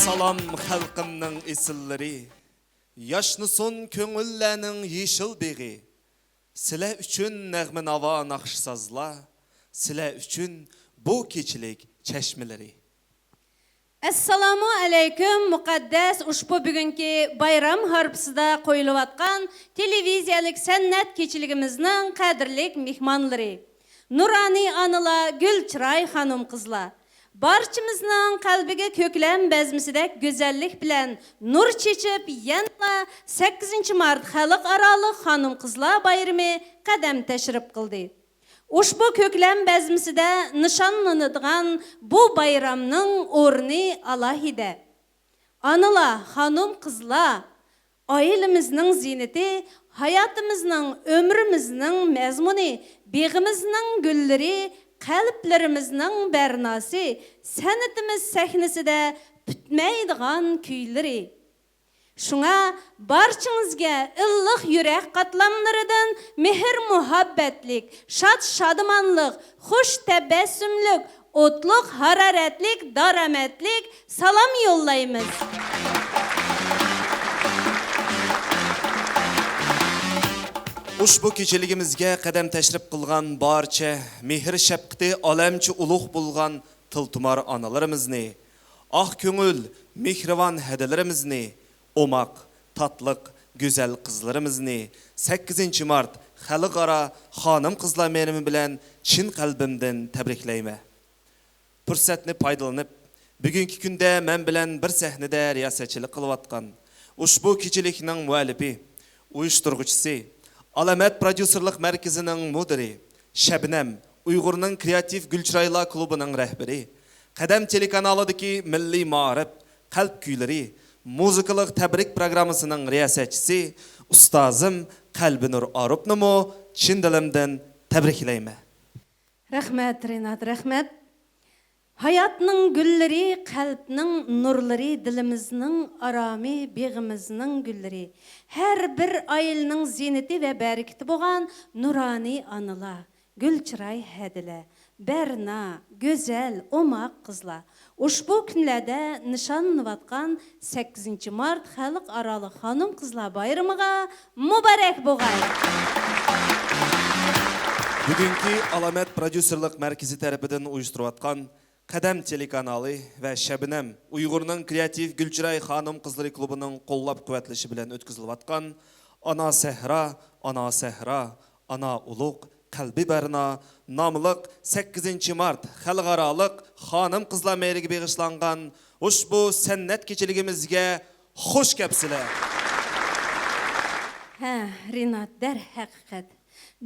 Salam xalqimning esillari, yaşnıson köngüllerning yeşil beği. Sizlar üçün nəğmə nava naqşsazlar, sizlar üçün bu keçilik çeşmeleri. Assalamu alaykum muqaddas ushbu bugungi bayram harpsida qo'yilayotgan televiziyalik san'at kechiligimizning qadrli mehmonlari. Nurani anılar, Gülçiray xanım qizlar. Barchamizning qalbiga ko'klam bazmisidek go'zallik bilan nur chechib, yana 8 mart xalqaro xanım qizlar bayrami qadam tashrif qildi. Ushbu ko'klam bazmisida nishonlanadigan bu bayramning o'rni alohida. Analar, xanım qizlar, oilamizning ziynati, hayotimizning, ömrümizning mazmuni, beg'imizning gullari, qalblarimizning bernasi, san'atimiz sahnasida bitmaydigan kuylari. Şuna barchangizga illiq yurak qatlamlaridan mehr muhabbatlik, shad shadımanlik, xush tabassumlik, o'tliq hararatlik, daromadlik salom yo'llaymiz. Ushbu kechiligimizga qadam tashrif qilgan barcha mehr shafqati olamchi ulug' bo'lgan tiltumar onalarimizni, ah ko'ngil, mehribon hadalarimizni, omaq, tatlıq, güzel qizlarimizni 8 Mart xalqaro xonim qizlar menimi bilan chin qalbimdan tabriklayman. Fursatni foydalanib, bugungi kunda men bilan bir sahnada riyosatchilik qilayotgan ushbu kechilikning muallifi, uyushtiruvchisi, Alamet Prodüserlik Merkezi'nin müdiri, Şebnem, Uygur'un Kreatif Gülçiraylar Klubu'nun rehberi, Qadam telekanalidagi Milliy Ma'rif, Qalb kuyleri, Muzikalik tabrik programmasının riyosatchisi, ustozim Qalbinur Arupnimi chin dilimdan tabriklayman. Rahmat Rinat, rahmat. Hayatning gullari, qalbning nurlari, dilimizning arami, beg'imizning gullari. Her bir ailening ziynati ve bereketi bo'lgan nurani anılar, Gülçiray hadilar, Berna, go'zal, omaq qizlar. Ushbu kunlarda nishonlanayotgan 8 Mart xalqaro xonim qizlar bayramiga muborak bo'lg'ay. Bugungi Alamet Prodüserlik Merkezi tarafidan uyushtirayotgan Qadam telekanalı ve Şebnem Uygur'un Kreatif Gülçiray Xanım Qizlari Klubu'nun qo'llab-quvvatlashi bilan o'tkazilayotgan Ana Sehra, Ana Sehra, Ana Ulug', Qalbi Berna nomliq 8 Mart xalqaro xonim qizlar meyriga bag'ishlangan ushbu san'at kechiligimizga xush kelibsizlar. Ha, Rinat, der haqiqat.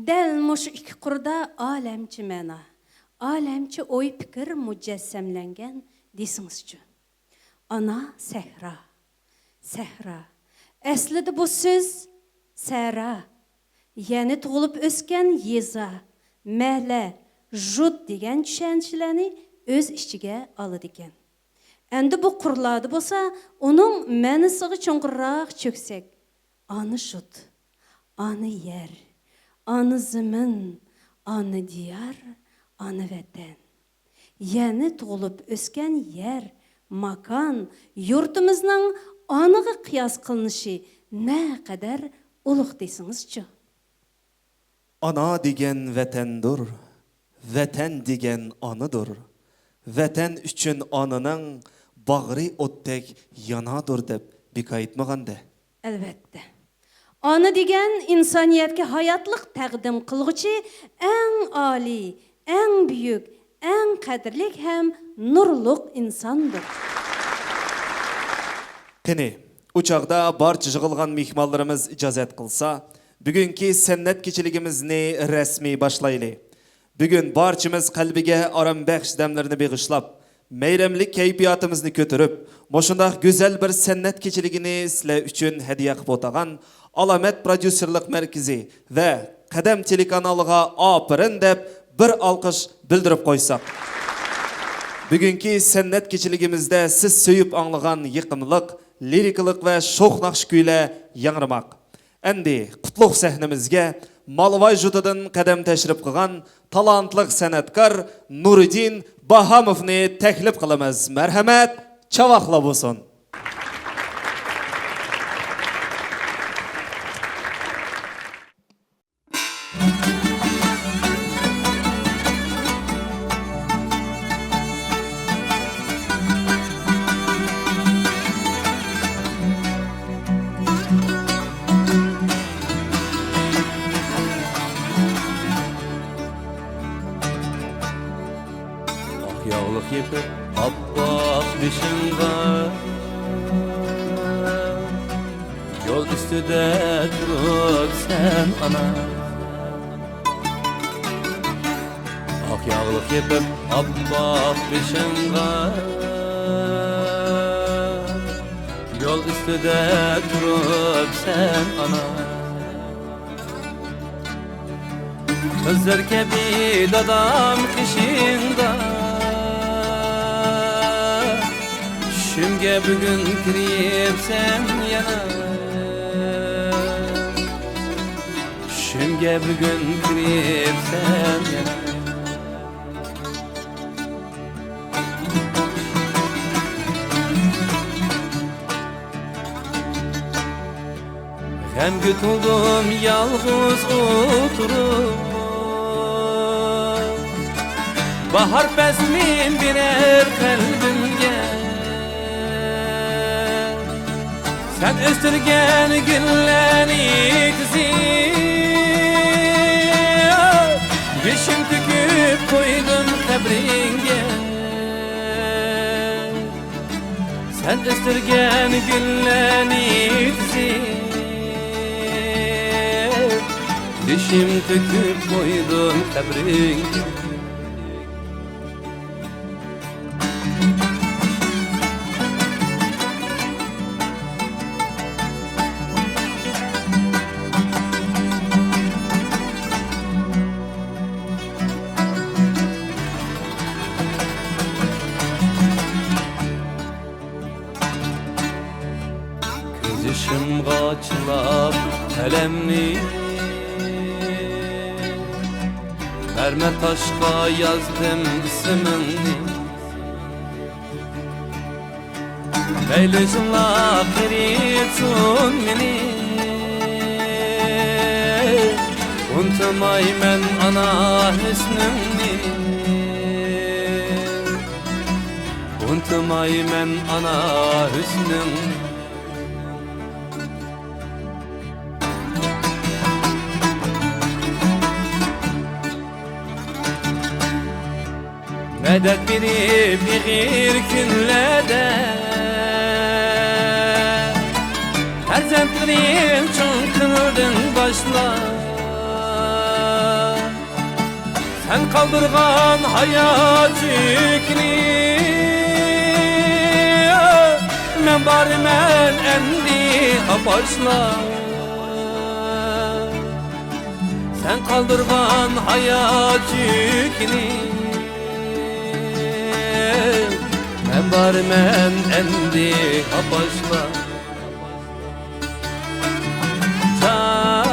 Dal mush ikki qurda olamchi ma'no. Alemçi oy fikir mücessemlengen desingizchi. Ana Sehra. Sehra. Aslida bu söz Sehra. Yani tug'ilib o'sgan yeza, mala, jut degan tushunchalarni o'z ichiga oladi ekan. Endi bu qurladi bo'lsa, uning ma'nosiga cho'nqirroq cho'ksak, ana jut, ana yer, ana zamin, ana diyar, ana vatan. Yani tug'ilib o'sgan yer, makan, yurtimizning aniga qiyos qilinishi ne kadar ulug' desingizchi. Ana degen vatandır, vatan degen anıdır. Vatan üçün anının bağrı o'tdek yanadır deb bekaytmaganda. Albatta. Ana degan insoniyatga hayotlik taqdim qilg'uchi eng oliy, eng büyük, eng qadrli ham nurluq insondir. Qani, uçaqda barcha yig'ilgan mehmonlarimiz ijozat qilsa, bugungi san'at kechiligimizni rasmiy boshlaylik. Bugun barchamiz qalbiga orom baxsh damlarni beg'ishlab, mayramlik kayfiyatimizni ko'tarib, moshundaq go'zal bir san'at kechiligini sizlar uchun hadiya qilib o'tagan Alamet Prodüserlik Merkezi ve Qadam telekanaliga opirin deb bir alqış bildirib qo'ysak. Bugungi san'at kechiligimizda siz so'yib anglagan yiqimliq, liriklik ve sho'x naqsh kuylar yangramoq. Endi qutlug' sahnamizga Malvay judadan qadam tashrif qilgan talantli san'atkor Nuriddin Bahamovni taklif qilamiz. Marhamat, chavaqla bo'lsin. yepip Abbaq başınga Yol üstüde durup sen ana Ak yağlık yepip Abbaq başınga Yol üstüde durup sen ana Kızlar kebi dadam kışında Şümge bugün kirip sen yana Şümge bugün kirip sen yana Hem gütuldum yalğız oturup Bahar pesmin birer kalbimge Sen östürgen güllenik Yeşim tüküp koydum kabringe Sen östürgen güllenik Yeşim tüküp koydum kabringe Gözüşümga çılap kalemni Mermer taşka yazdım ismini Beylejinla kirisun meni Unutmay men ana hüsnümni Unutmay men ana hüsnümni Medet biri bir günlerde Erzentlerim çoğunkunurdun başla Sen kaldırgan hayat yükünü Men bari men endi başla Sen kaldırgan hayat yükünü Men bari men endi başla Can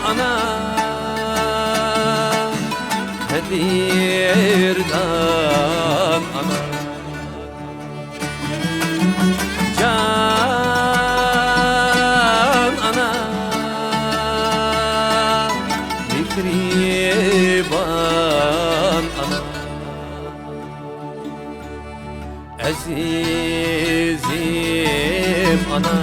ana Hedirdan ana Can ana Mikriban ana Azizim ana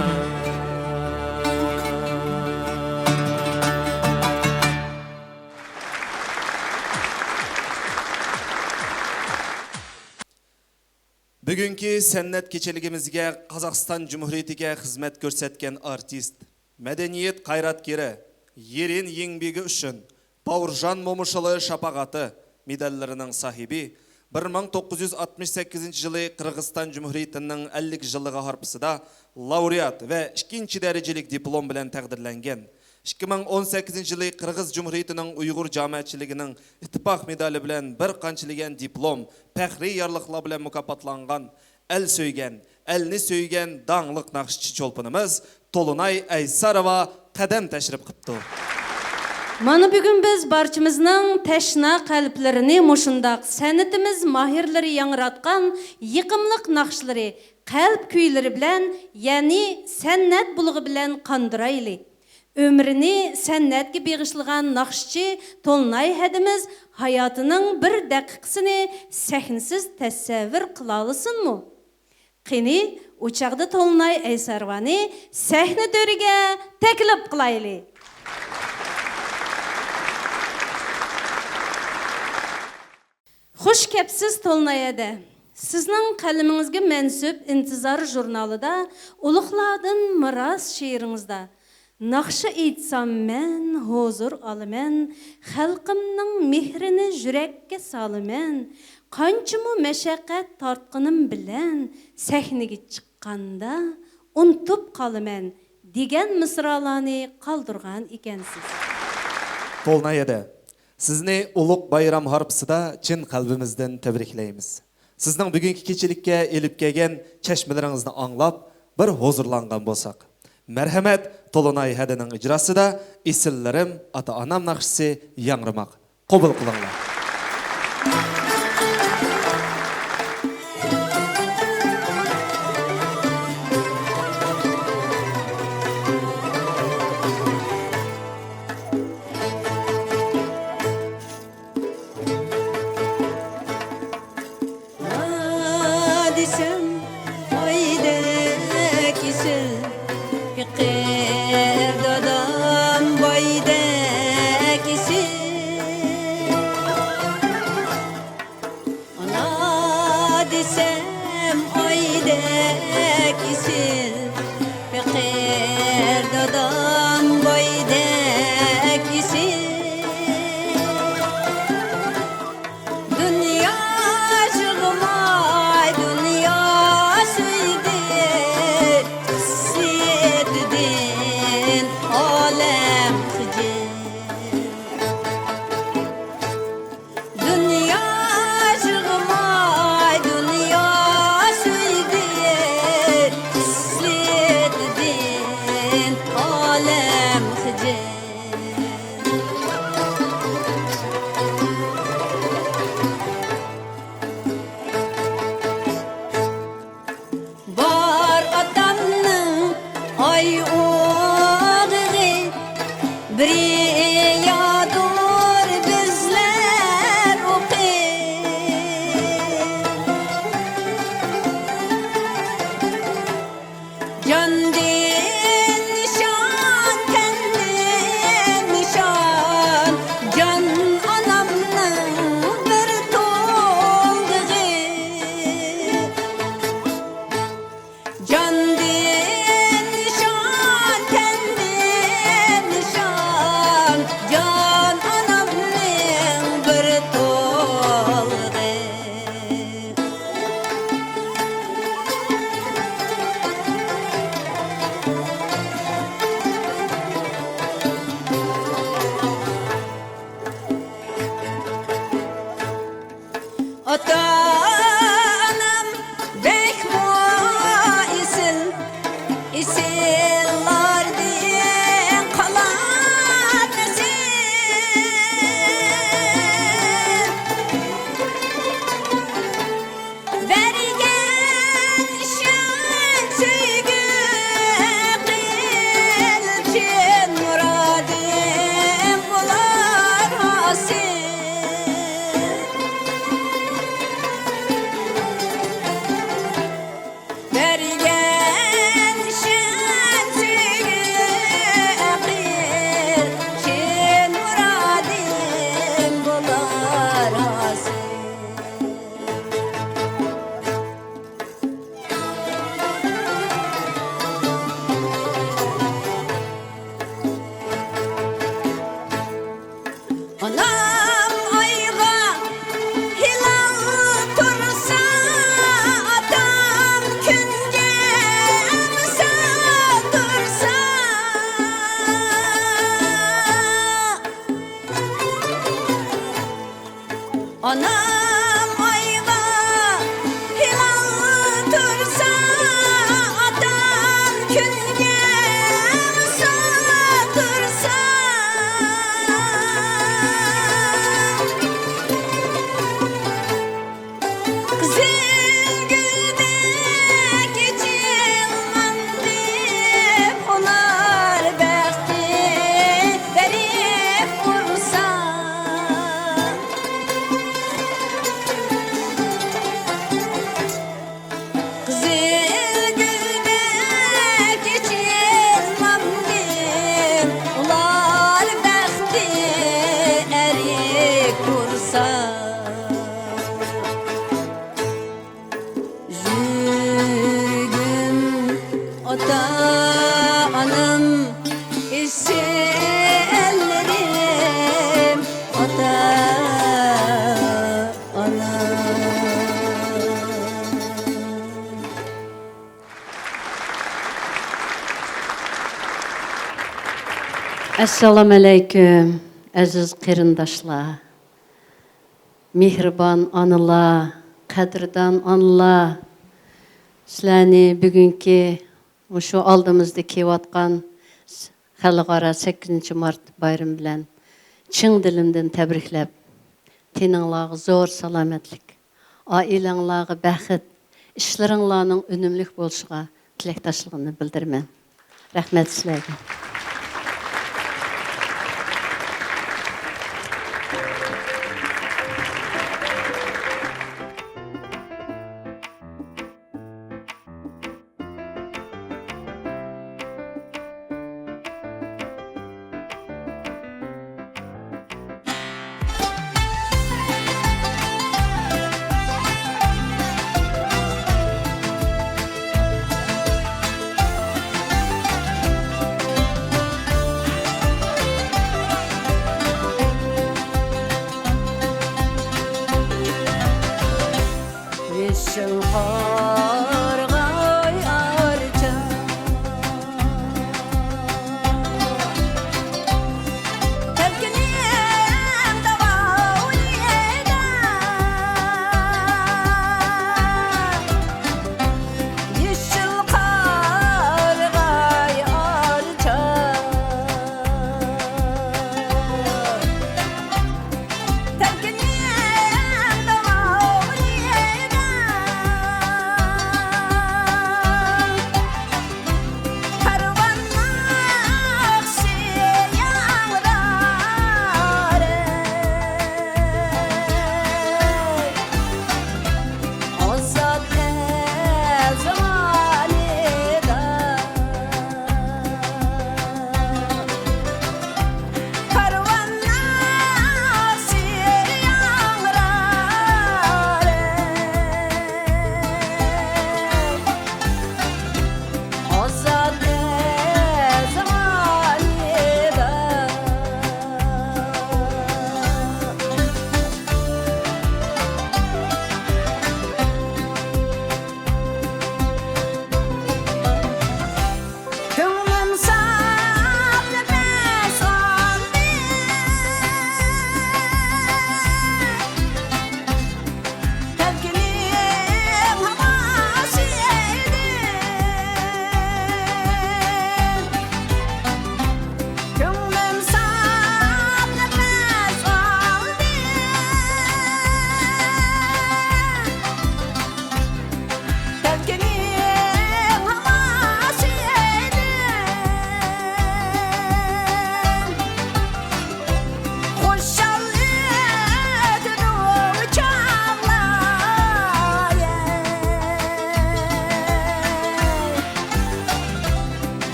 Bugünkü sennet keçeligimizge Қазақстан Cumhuriyeti'ge hizmet görsetken artist, medeniyet kayratkeri, yerin еңбегі үшін Бауыржан Момышұлы шапағаты медальларының sahibi 1968 жылы Қырғызстан Cumhuriyeti'nin 50 жылығы harpısıda laureat ve 2. derecelik diplom bilen təqdirlengen. 2018 жылы Қырғыз Cumhuriyeti'nin Uyghur camiatçiliğinin ittifak medali bilen bir qançiligen diplom, pəxri yarlıqla bilen mukapatlangan, el söygen, elini söygen dağlıq naqşçı çolpunumuz Tolunay Aysarova qadam təşrif qıptı. Mana bugün biz barçamızның teşna qalblarini moşundaq sanatimiz mahirleri yanıratkan yıkımlıq naqşları, qalb küyleri bilen, yani sannat buluğu bilen qandıraylı. Ömrünü sannatga beg'ishlagan naqshchi Tolunay hadimiz hayatının bir daqiqasini sahnasiz tasavvur qila olasizmi? Qani, o'chaqda Tolunay Aysarovani sahna to'riga taklif qilaylik. Xush kepsiz Tolunayada. Sizning qalamingizga mansub intizor jurnalida ulug'lardan miros she'ringizda naqshi aytsam men huzur olaman, xalqimning mehrini yurakka solaman, qanchamo mashaqqat tortqinim bilan sahnaga chiqqanda unutib qolaman degan misralarni qoldirgan ekansiz. Tolunayada sizni ulug' bayram harpisida chin qalbimizdan tabriklaymiz. Sizning bugungi kechilikka elib kelgan chashmalaringizni anglab, bir huzurlangan bo'lsak. Marhamat, Tolunay hadining ijrosida Esillarim ota-onam naqshisi yangramoq. Qabul qilinglar. Desem hayde kisil Fikir dadam bayde kisil Ana desem hayde kisil Fikir dadam bayde kisil Dünya çıkmay, dünya suydu, hissettin alem hicil. Dünya çıkmay, dünya suydu, hissettin alem hicil. Var adamның ay oğығы bir yadur bizler okey Can din nişan, kendin nişan Can anamның bir toldığı Can din nişan, kendin nişan Can anamның bir tolğı Ata-anam bek muaisil İsillar diye kalan nesil Vergen şen süygü Qilçin muradim bular hasil Vergen şen süygü Qilçin muradim bular hasil Anam ayga hilal tursa Atam künge emsa dursa Anam ayga hilal tursa Atam künge emsa dursa Kızıl gülbek içilmendi Onar bəxti verib vursa güzellerim ata ana. Assalamu alaykum, aziz qarindoshlar. Mehribon onalar, qadrdon onalar. Sizlarni bugungi shu oldimizda kelayotgan xalqaro 8-mart bayrami bilan chin dilimdan tabriklab, teninglarga zo'r salomatlik, oilanglarga baxt, ishlaringlarning unumli bo'lishiga tilakdoshligimni bildiraman. Rahmat sizlarga.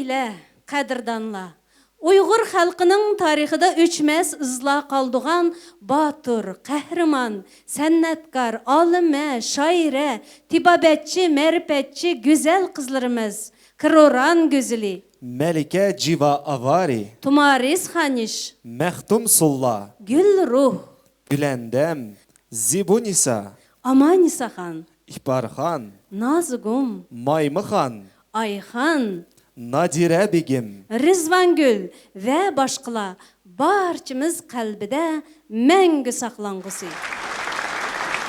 Bilə, qədirdanla. Uyğur xalqının tarixində öçməz izla qaldığan batur, qəhrəman, sənətkar, alimə, şairə, tibabətçi, mərifətçi, gözəl qızlarımız, Kıroran gözəli, Melike Civa Avari, Tumaris Xaniş, Mehtum Sulla, Gül Ruh, Gülendem, Zibunisa, Amanisa xan, İhbarxan, Nazgum, Maymıxan, Ayxan, Nadire Begim, Rizvangül və başqalar barçımız qəlbidə məngü saxlanğısı.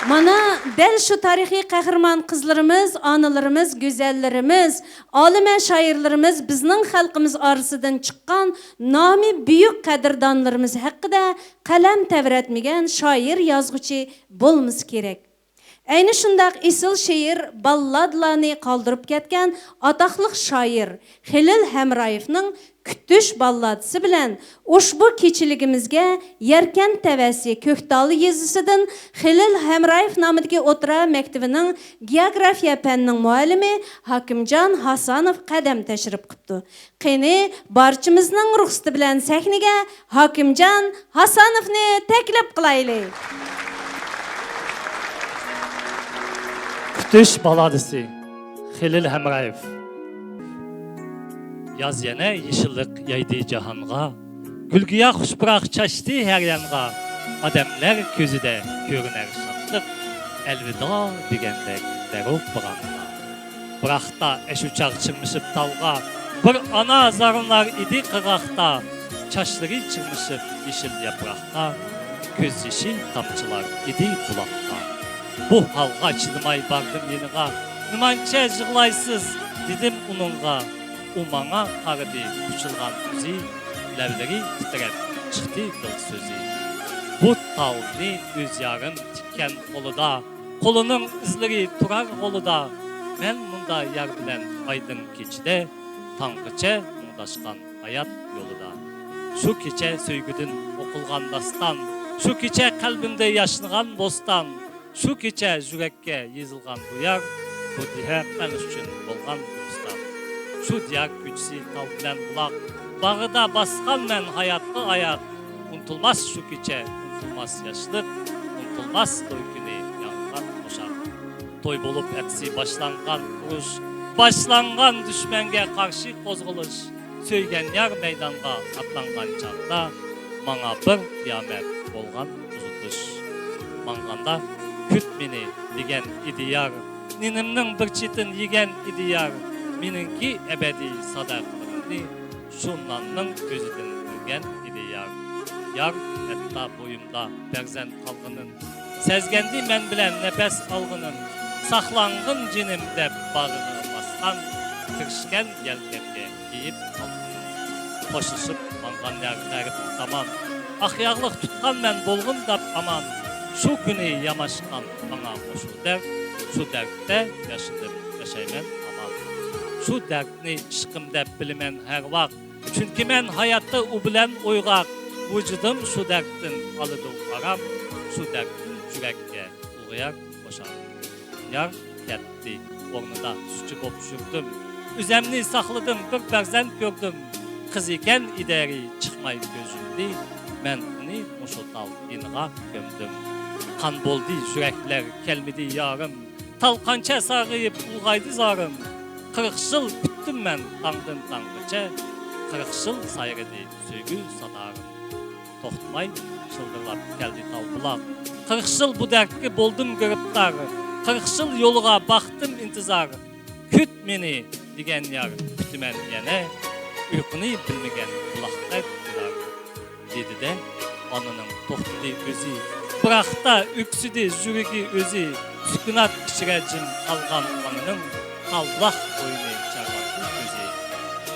Mana dəl şu tarixi qəhrəman qızlarımız, analarımız, gözəllərimiz, alimə şairlərimiz bizning xalqımız arasından çıxan nami büyük qədirdanlarımız haqqında qələm təvrətməyən şair yazğıcı bolmamız kerak. Ayni shundaq esil she'r balladlarni qoldirib ketgan ataqliq shoir Xilil Hamrayevning Kutish balladisi bilan ushbu kechiligimizga Yarkan Tavasi Ko'ktali yezisidan Xilil Hamrayev nomidagi o'tira maktabining geografiya fanning muallimi Hakimjon Hasanov qadam tashrif qilibdi. Qani barchamizning ruxsati bilan sahnaga Hakimjon Hasanovni taklif qilaylik. Kutish baladisi Xilil Hamrayev. Yaz yana yeşillik yaydı cahanğa, gülgüya xuşpıraq çaşdı her yanğa, adamlar gözüde görüner şadlık, elvida degендek derop bırakma. Bırakta eş uçak çıkmışıp dalga, bir ana zarınlar idi qıraqta, çaşları çıkmışıp yeşil yaprakta, göz yeşil tamçılar idi bulakta. Bu halga çılmay bardım yeniğa, nimança jığlaysız dedim onunğa. Umana qarıdı uçulğan üzü, ləvləri titrəb çıxdı dıl sözü. Bu tağını öz yarım tikkən qoluda, qolunun izləri turar qoluda. Mən munda yar bilən aydın keçidə, tangıça muğdaşqan hayat yoluda. Şu keçə söygüdün oqulğan dastan, şu keçə qəlbimdə yaşnıған bostan, şu keçə yürekке yazılğan bu yar, bu dihe mən üçün bolğan dostan. Şu diyar güçsi tal bilen bulak, bağıda baskan men hayatta ayak. Unutulmaz şu keçe, unutulmaz yaşlık, unutulmaz toy günü yangan boşak. Toy bolup eksi başlangan kuruş, başlangan düşmenge karşı kozguluş. Söygen yar meydanga atlangan çağda, mana bir kıyamet bolgan uzutuş. Manganda küt meni degen idi yar, ninimnin bir çetin yegen idi yar. Meninki ebedi sadaqlarını şunlanның gözüdün bilgen idi yar. Yar hatta boyumda berzent kalgının, sezgendi men bilen nefes algının, saxlangın cinim dep bağını baskan, kırışken yelkemge giyip kalgının. Koşuşup mangan yar erip tamam, ahyağlık tutkan men bolgun dap aman, şu günü yamaşkan bana hoşu der, şu dertte yaşadım yaşaymen. Şu dərdni işqim dəb bilmən hər vaxt. Çünki mən həyatda u bilən oyğaq. Vücudum şu dərdin alıdı aram. Şu dərdin yürəkə uğuyar boşar. Yar kətdi, ornada süçü bop sürdüm. Üzəmni saxladım, bir bərzənd gördüm. Qız ikən idəri çıxmay gözümdi. Mən onu muşutal inğa gömdüm. Qan boldi yürəklər kəlmidi yarım. Talqança sağıyıb ulğaydı zarım. 40 yıl bittim ben tangdın tangıca, 40 yıl saygıdı söygü sadarım. Toxtumay çıldırlap geldi talpılap, 40 yıl bu dertki boldum görüptar, 40 yıl yoluğa baktım intizar. Küt meni degen yar kütümen yene, uykunu bilmegen kulaklar tutar. Dedi de anının toxtudu gözü, bırakta öksüdü jürigi özü, sükunat içirecim kalgan anının, Allah oyunu çarpatlı gözü.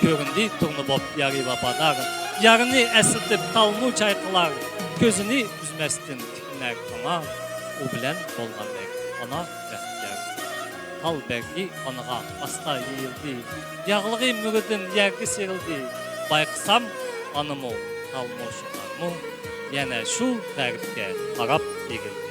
Göründü turnu bop yarı vapadar, yarını esirtip talmu çayqılar, gözünü üzmestin tikiner kana, o bilen bolgandek ana rəhkər. Tal bergi anağa asla yeyildi, yağlığı müridin yergi serildi, bayqısam anımı, talmu şunlarmı, yine şu tərifke harap egildi.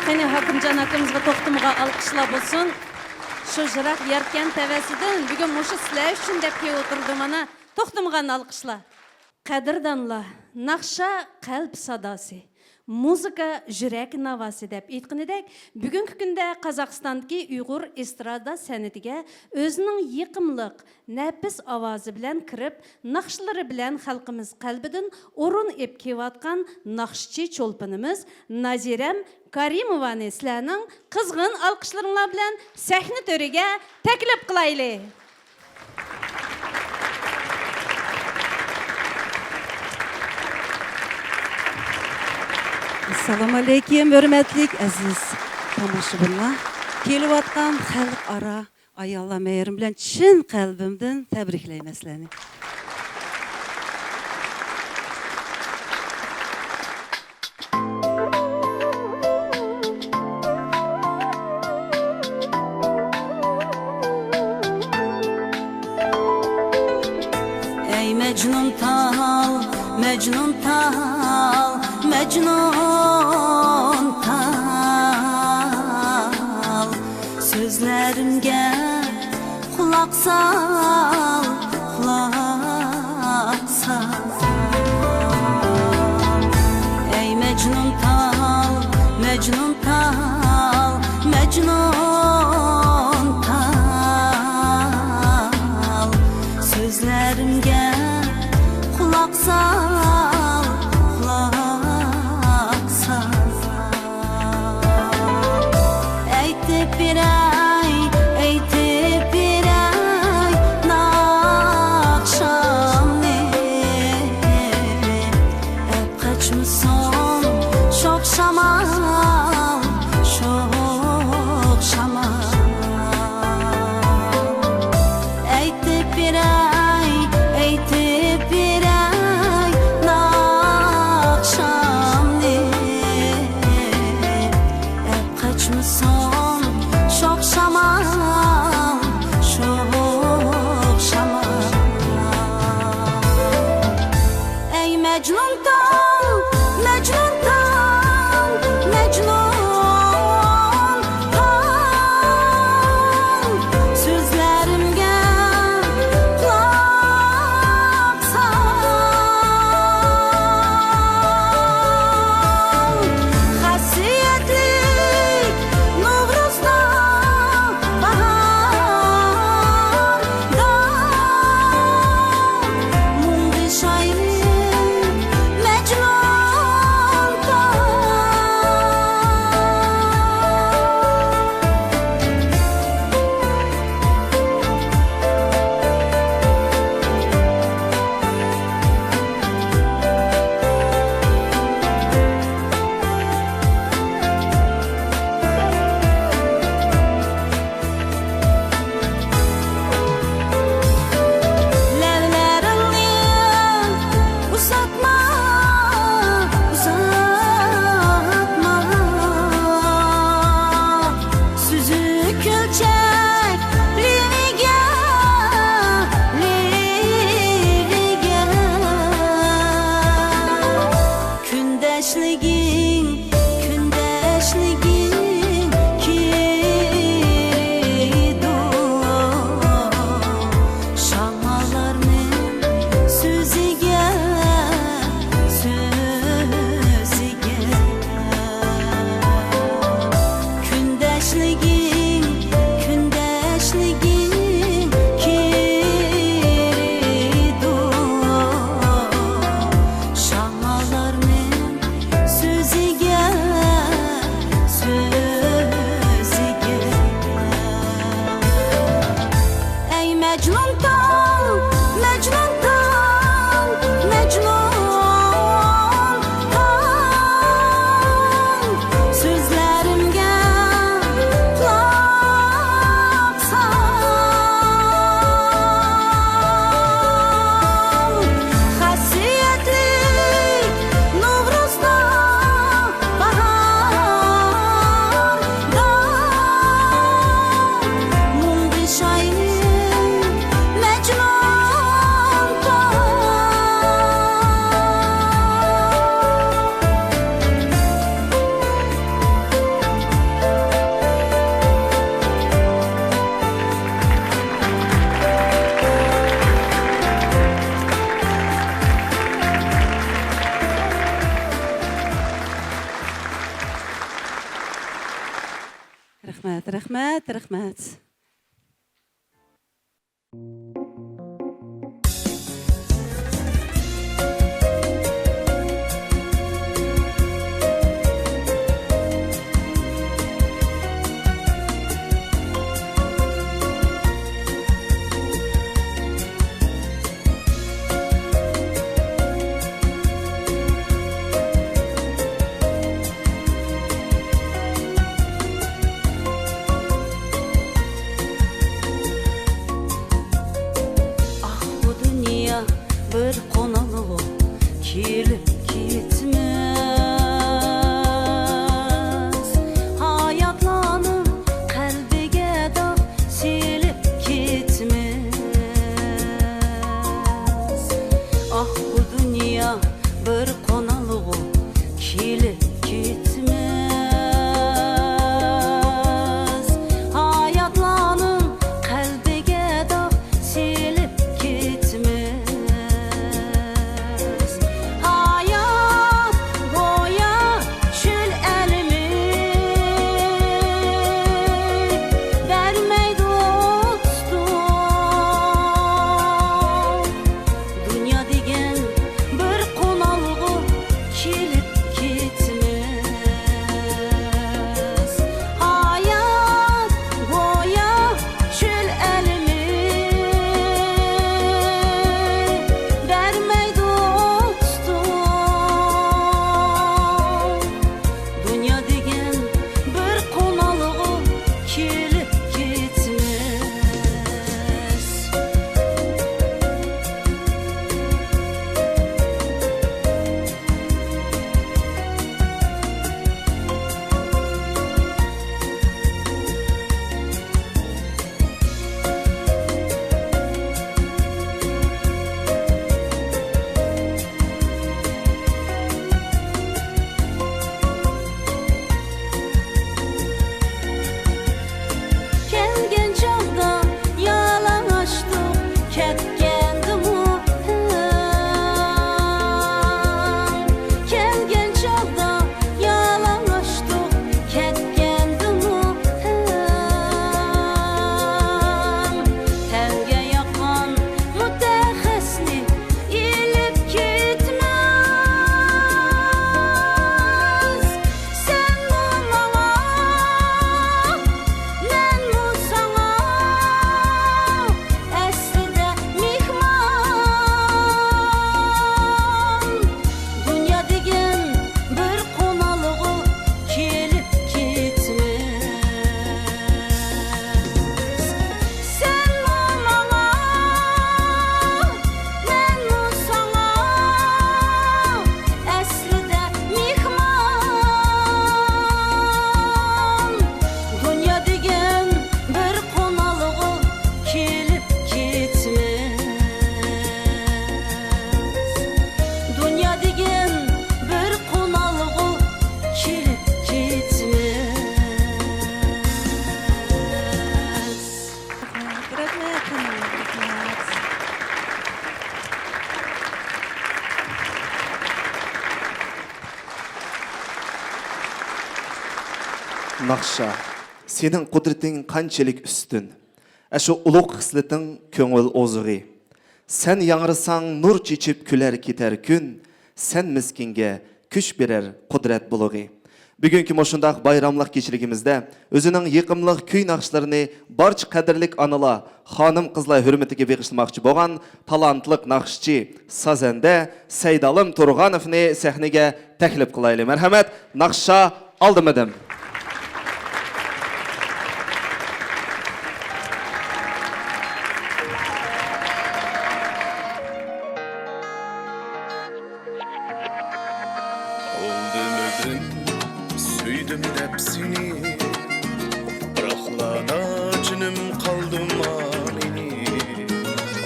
Qani Hakimjon akamizga to'xtamga alqishlar bo'lsin. Shu jiroq yarkan tavasidan bugun mushu sizlar uchun deb kelib o'tirdi mana. To'xtamgan alqishlar. Qadrdonlar, naqsha qalb sadosi. Muzika yurak navasi deb aytganidek, bugungi kunda Qozog'istondagi Uyg'ur estrada san'atiga o'zining yiqimliq, nafis ovozi bilan kirib, naqshlari bilan xalqimiz qalbidan o'rin ep kelayotgan naqshchi cho'lpinimiz Naziram Karimovani sizlarning qizg'in olqishlaringlar bilan sahna to'riga taklif qilaylik. Assalomu alaykum, hurmatli aziz tomoshabinlar. Kelayotgan xalqaro ayollar mehrim bilan chin qalbimdan tabriklayman sizlarni. Ey Mecnun tal, Mecnun tal, Mecnun tal. Sözlerimge kulak sal, kulak sal. Ey Mecnun tal, Mecnun tal, Mecnun tal. Sözlerimge kulak sal, kulak sal. Eytip bir ay, eytip bir ay, nakşam ne? Hep kaçmışsın, çok şamal, çok şamal. Eytip bir ay, eytip bir ay, nakşam ne? Hep kaçmışsın, çok şamal, çok şamal. Ey Mecnun tal, Mecnun tal, Mecnun tal. Sözlerimge kulak sal. Hasiyetlik Novruz'da, baharda, mumli şairim Mecnun tal. Levlerini uzatma, uzatma. Süzük ölçek lige, lige. Gündeşligin, gündeşligin kiridu. Şamalarının sözüge, sözüge. Gündeşligin, gündeşligin kiridu. Şamalarının sözüge, sözüge. Ey Mecnun tal, Mecnun tal, Mecnun tal. Sözlerimge kulak sal. Hasiyetlik Novruz'da, baharda, mumli şairim Rahmat. Bir konalı kilip gitmez. Hayatlanın kalbige dağ silip gitmez. Ah bu dünya bir konalı kilip gitmez. Hayatlanın kalbige dağ silip gitmez. Naqsha, senin kudretin qanchalik üstün. Şu ulug' xisleting ko'ngil o'zig'i. Sen yangrısang nur chechib kular ketar kun. Sen miskinga kuch berar qudrat bulug'i. Bugungi moshundaq bayramlıq kechiligimizda o'zining yiqimliq kuy naqshlarini barcha qadrlik onalar, xonim qizlar hurmatiga beg'ishlamoqchi bo'lgan talantliq naqshchi, sazanda Saydalim Turg'anovni sahnaga taklif qilaylik. Marhamat, naqsha oldimadim. Öldüm süydüm dep seni. Bıraklana cünüm kaldım anini.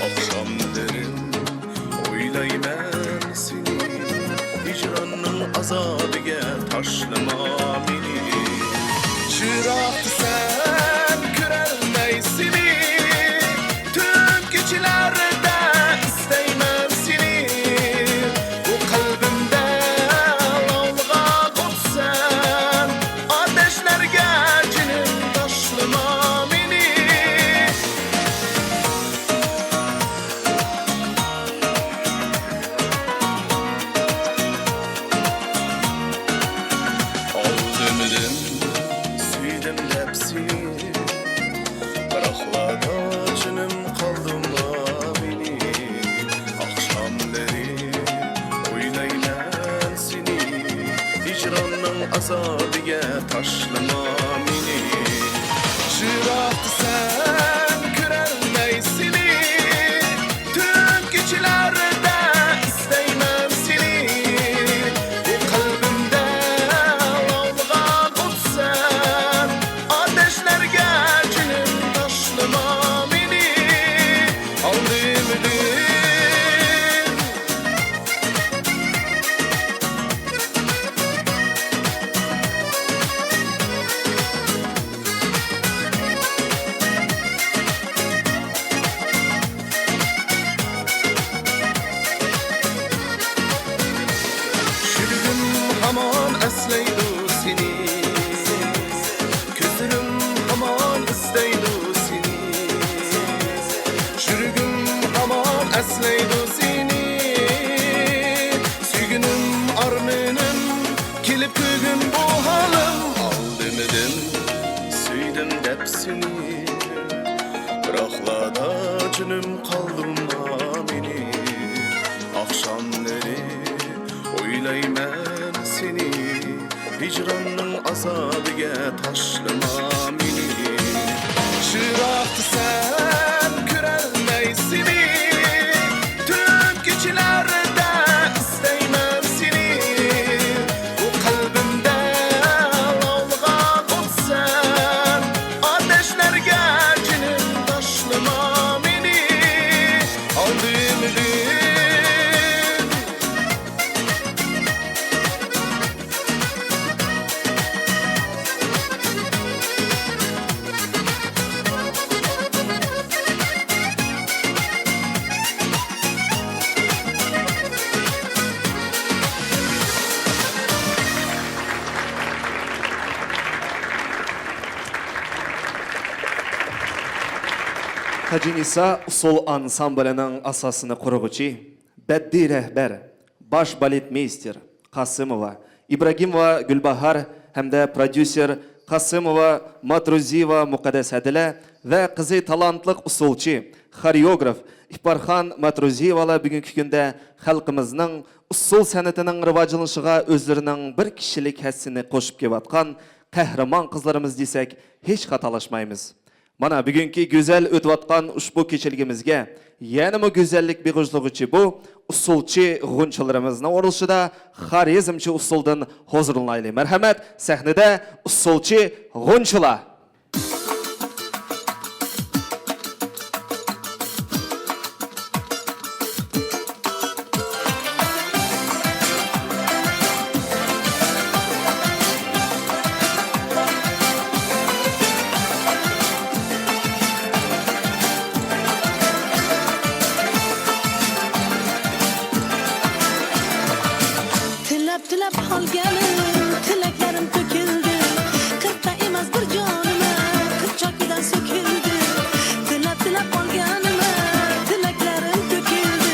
Akşam derim oylayman seni. Hicranın azabiga taşlama beni. azabiga tashlama meni. Shiroqni sen ko'rolmaysini, tun kechalarida istayman seni. Bu qalbimda olg'an o'tsan, ateşlerga jinim tashlama meni. Oldimda Şürgüm hamon eslaydu seni, Közlerim hamon istaydu seni. Şürgüm hamon eslaydu seni, Süygünüm armenim kelip kögün bu halim. Aldimidim süydüm dep seni, Bıraklada jinim kaldırma meni. Akşamları oylayman seni, hicranning azobiga tashlama meni. Shiroqni sen ko'rolmaysini, tun kechalarida istayman seni. Bu qalbimda olg'an o'tsan, ateşlerga jinim tashlama meni. Oldimda Hacı Nisa Usul Ansamble'nin asasını kurguçu, Beddi Rehber, Baş Baletmeister Kasımova, İbrahimova Gülbahar hem de prodüser Kasımova Matruziyeva Mukaddes Adile ve kızı talantlık usulçu, xoreograf İhbarxan Matruziyevalar bugünkü günde halkımızın usul sanatının rivajlanışıga özlerinin bir kişilik hissini koşup kevatkan kahraman kızlarımız desek hiç hatalaşmayımız. Mana bugünkü güzel ötüvatkan ushbu kechiligimizga yanama güzellik beg'ujlig'ichi bu usulchi g'unchilarimizning o'rilishida xorizmchi usuldan hozirlanaylik. Marhamat, sahnada usulchi g'unchilar. Tilab qolganim, tilaklarim to'kildi. Qirqqa emas bir jonima, qirchoqidan so'kildi. Tilab qolganim, tilaklarim to'kildi.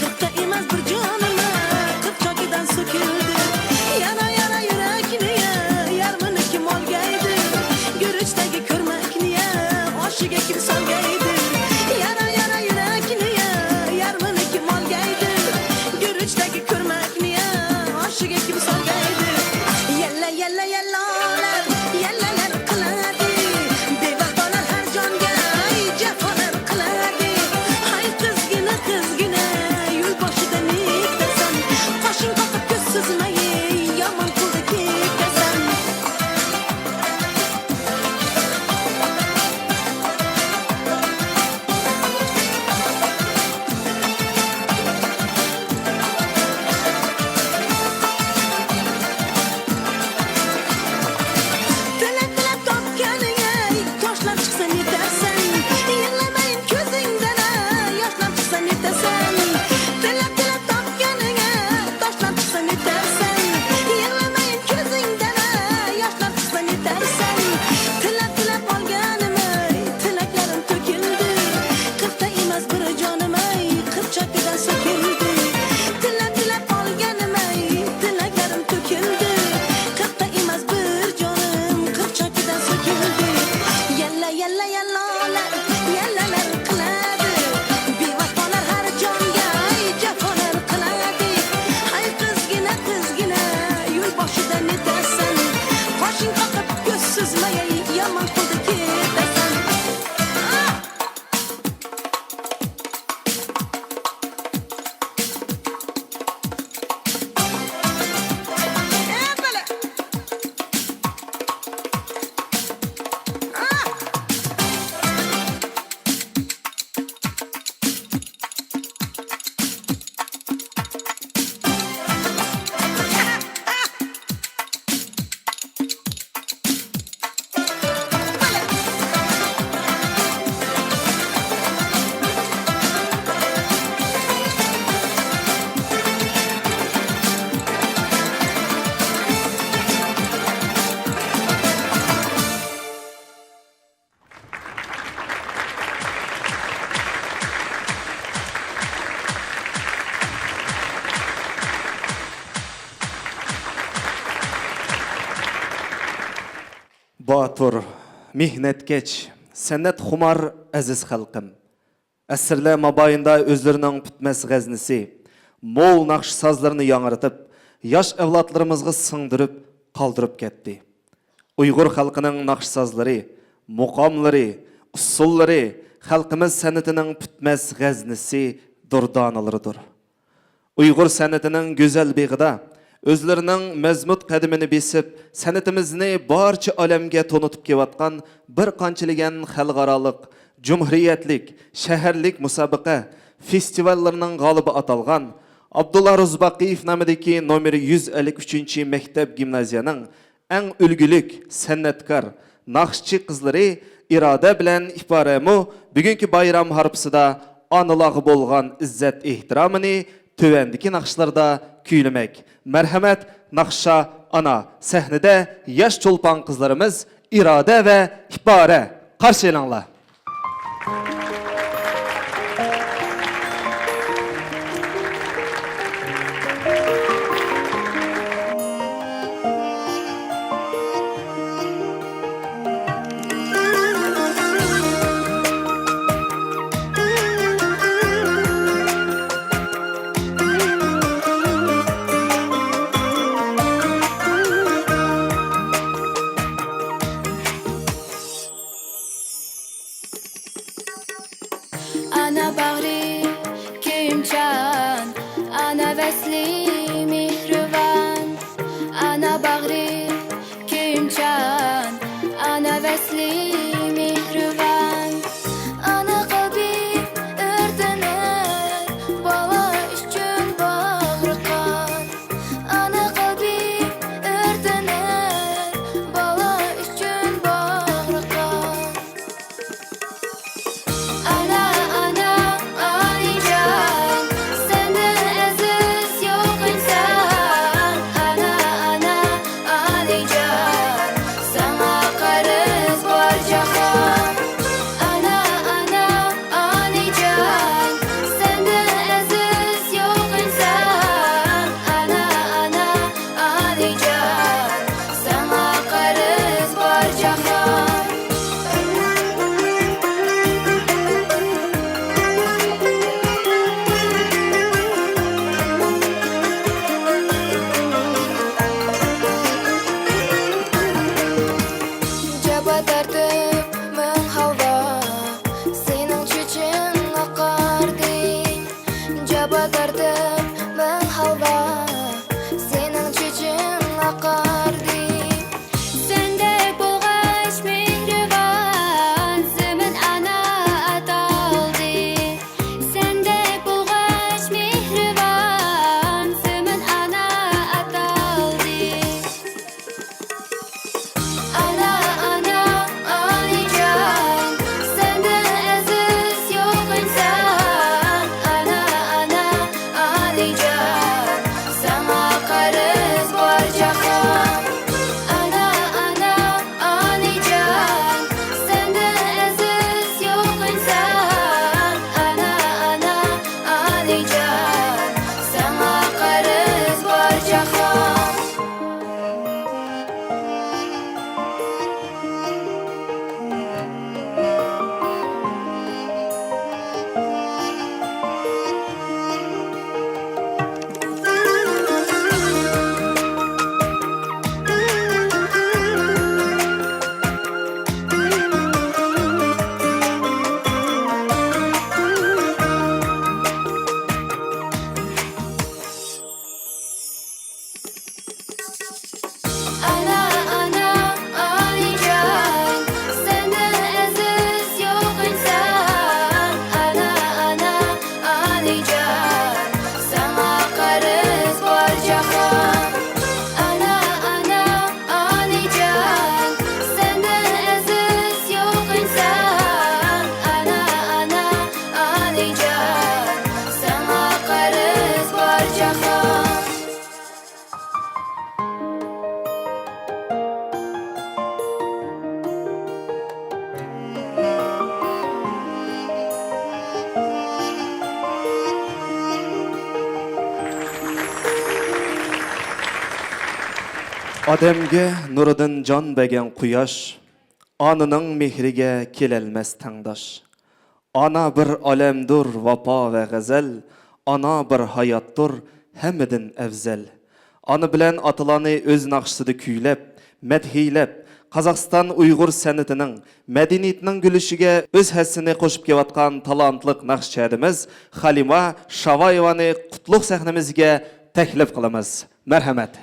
Qirqqa emas bir jonima, qirchoqidan so'kildi. Yana yurakni yarmini kim olgaydi? Guruchdagi ko'rmakni oshiga kim solgaydi? Yana yurakni yarmini kim olgaydi? Guruchdagi ko'rmakni oshiga kim solgaydi? Yalla yallalar qiladi, bevafolar har jonga jafolar qiladi. Hay qizgina yo'l boshida nekdasan, qoshing qoqib ko'z suzmay yomon qo'lda ketasan. Tilab topganing toshlar chiqsa netasan? Yig'lamayin ko'zingdan yoshlar chiqsa netasan? Tilab topganing toshlar chiqsa netasan? Yig'lamayin ko'zingdan yoshlar chiqsa netasan? Tilab olganim, tilaklarim to'kildi. Qirqta emas bir jonim, qirchoqidan so'kildi. Tilab olganim, tilaklarim to'kildi. Qirqta emas bir jonim, qirchoqidan so'kildi. Yallalar qiladi, bevafolar har jonga jafolar qiladi. Hay qizgina yo'l boshida netasan? Batur, mihnetkeç, sənət xumar əziz xalqım. Əsrlər mabayında özlərinin bitməz qəznisi, mol naqş sazlarını yanırtıp, yaş evlatlarımızı sındırıp, qaldırıp ketdi. Uyghur xalqının naqş sazları, muqamları, usulları, xalqımız sənətinin bitməz qəznisi durdanılarıdır. Uyghur sənətinin gözəl beğida, özlərinin məzmut qədimini besib, sənətimizni barça aləmgə tonutub kevatqan bir qançiligen xalqaralıq, cumhuriyetlik, şəhərlik musabiqə, festivallarının qalıbı atalğan, Abdullah Ruzbaqiyev namidagi nomer 153 məktəb gimnaziyanın ən ülgülük, sənətkar, naqşçı qızları irada bilan ibarəmu bugünkü bayram harpısıda anılağı bolğan izzət ehtiramını tövəndiki naqşlarda küyləmək. Mərhəmət naqşa ana səhnədə yaş çolpan qızlarımız irada və ibarə. Qarşılayınlar. Ana bağrı köyümcan, ana vesli mihrivan. Ana bağrı köyümcan, ana vesli mihrivan. Ana kalbi örtünür, bala üçün bağırkan. Ana kalbi örtünür, bala üçün bağırkan. Ana, Alican, senden aziz yok Ademge nuridan jon bergen quyosh, onaning mehriga kelolmas tangdosh. Ana bir olamdur vafo va g'azal, ana bir hayotdur hammadan afzal. Ana bilan atalani o'z naqshida kuylab, madhiylab, Qozog'iston Uyg'ur san'atining, madaniyatining gulishiga o'z hassini qo'shib kelayotgan talantliq naqshchimiz Halima Shavoyevani qutlug' sahnamizga taklif qilamiz. Marhamat.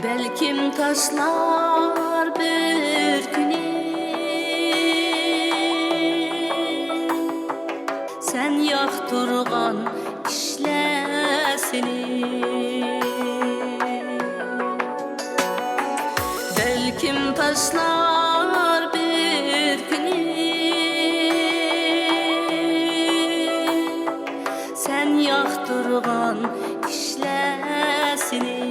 Belkim taşlar bir güne sen yaktırgan işlesini. Belkim taşlar bir güne sen yaktırgan işlesini.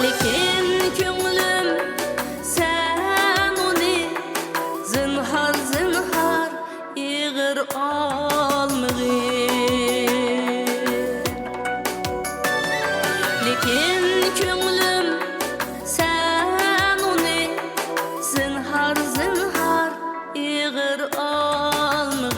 Lekin köngülüm sen onu zinhar zinhar yığır almığır. Lekin köngülüm sen onu zinhar zinhar yığır almığır.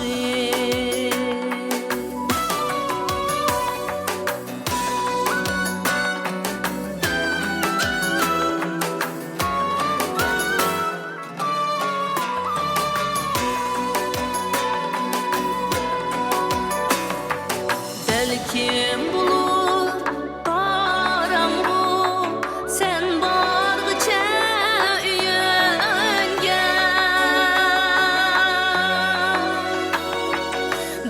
Belkim bulur karanlığı sen bargıça üyenge.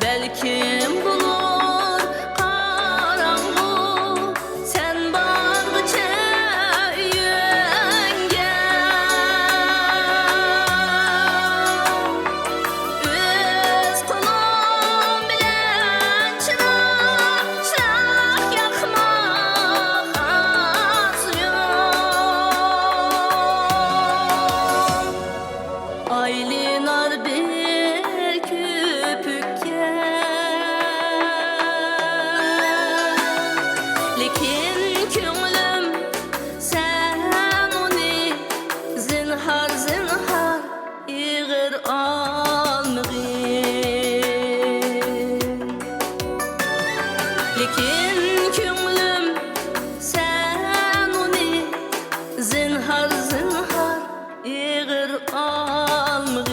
Belkim bulur karanlığı sen bargıça üyenge. Öz kolum bilen çırak yakmak azıyor. Aylinar bir köpükке. Lekin köngülüm sen onu zinhar zinhar yığır almığır. Lekin köngülüm sen onu zinhar zinhar yığır almığır.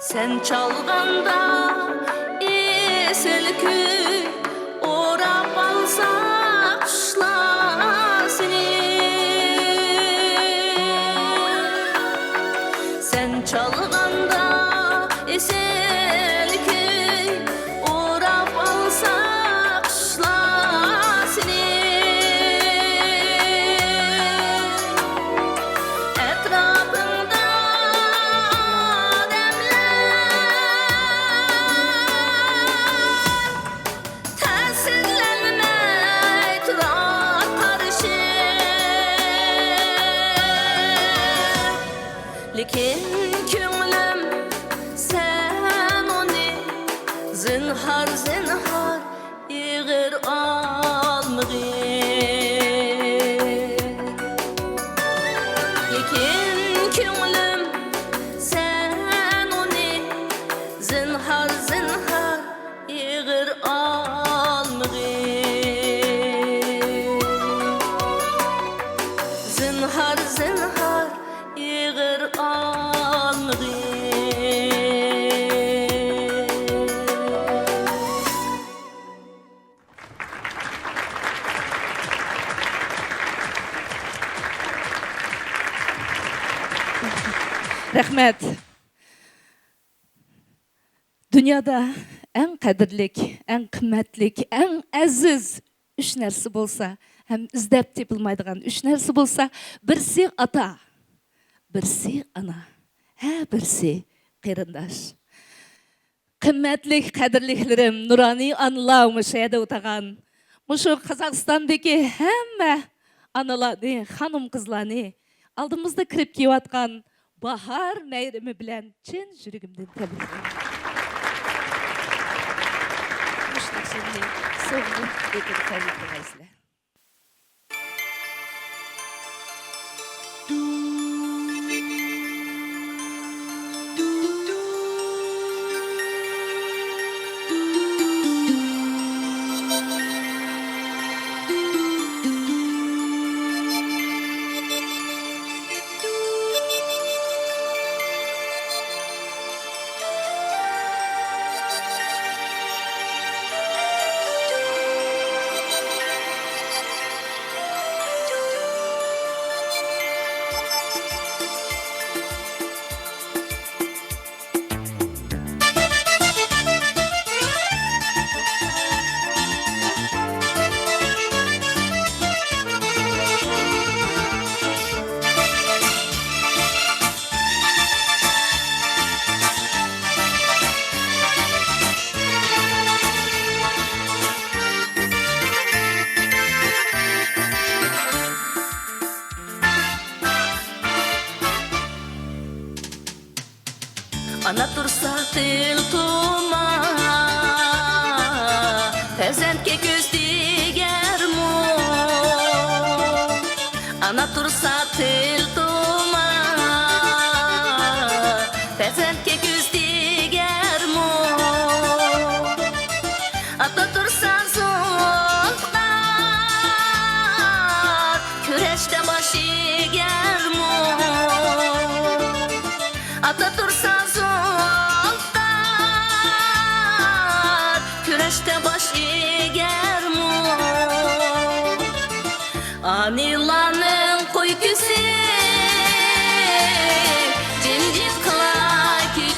Sen çalganda esel köy orap alsa kuşlar seni. Sen çalganda esel köy orap alsa kuşlar seni. Etrafında ademler Lekin ko'nglim sen onu zinhar zinhar ig'ir olmag'in. Lekin ko'nglim sen onu zinhar zinhar ig'ir olmag'in. Zinhar zinhar ig'ir olmag'in. Рәхмәт. Dünyada en kadirlik, en kıymetlik, en aziz üç нәрсе bolsa, hem izlep tepilmaydigan üç нәрсе bolsa, birisi ata, birisi ana, birisi qerindaş. Kıymetlik, kadirliklerim, nurani anılar müşahede o'tagan, muşu Kazakistan'daki hemme analarni, hanım kızlarni, aldığımızda kirip kiyatkan bahar meyrimi bilen chin yuragimdan tabriklayman. Mush narsani so'g'ib etib tabriklaysizlar. Ana tursa til tuma Pezentke göz diger mu Ana tursa til tuma Pezentke göz diger mu Ata tursa zonlar Küreşte başı ger mu Ata tursa Küreşte baş eger mu Anilanın koy küsü Cimcit kıla ki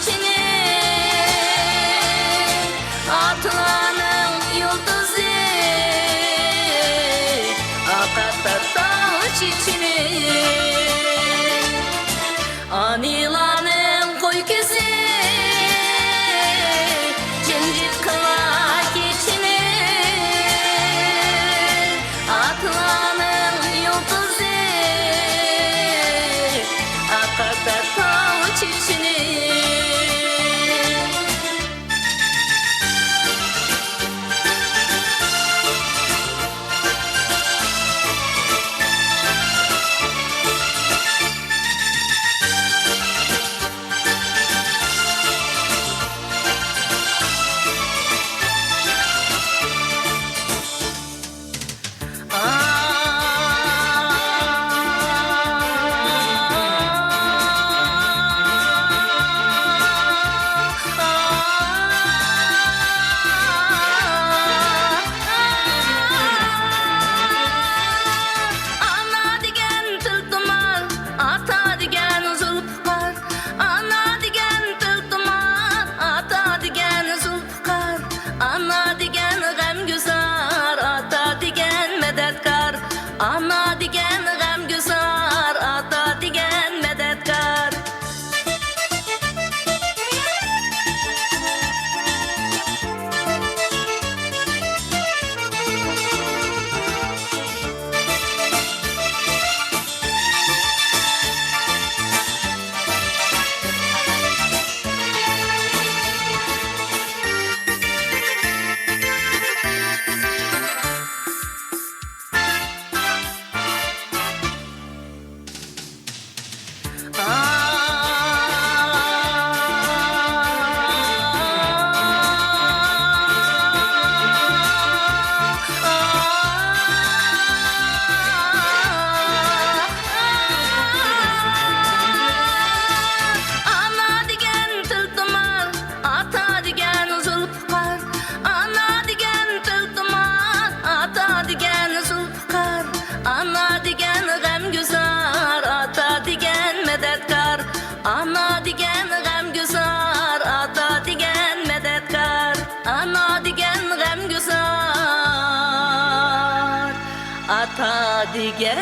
digen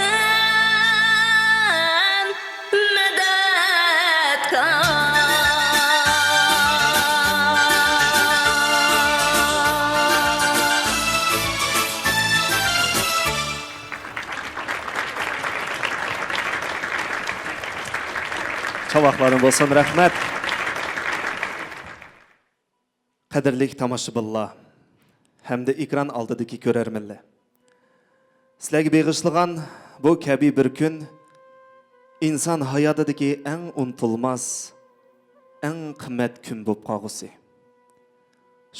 medetkar. Çavaqlarım bolsun, rahmet. Qadirlik tomoshabinlar hamda ekran oldidagi ko'rarmanlar. Sizlarga beg'ishligan bu kabi bir kun inson hayotidagi eng unutulmas, eng qimmat kun bo'lib qolgusi.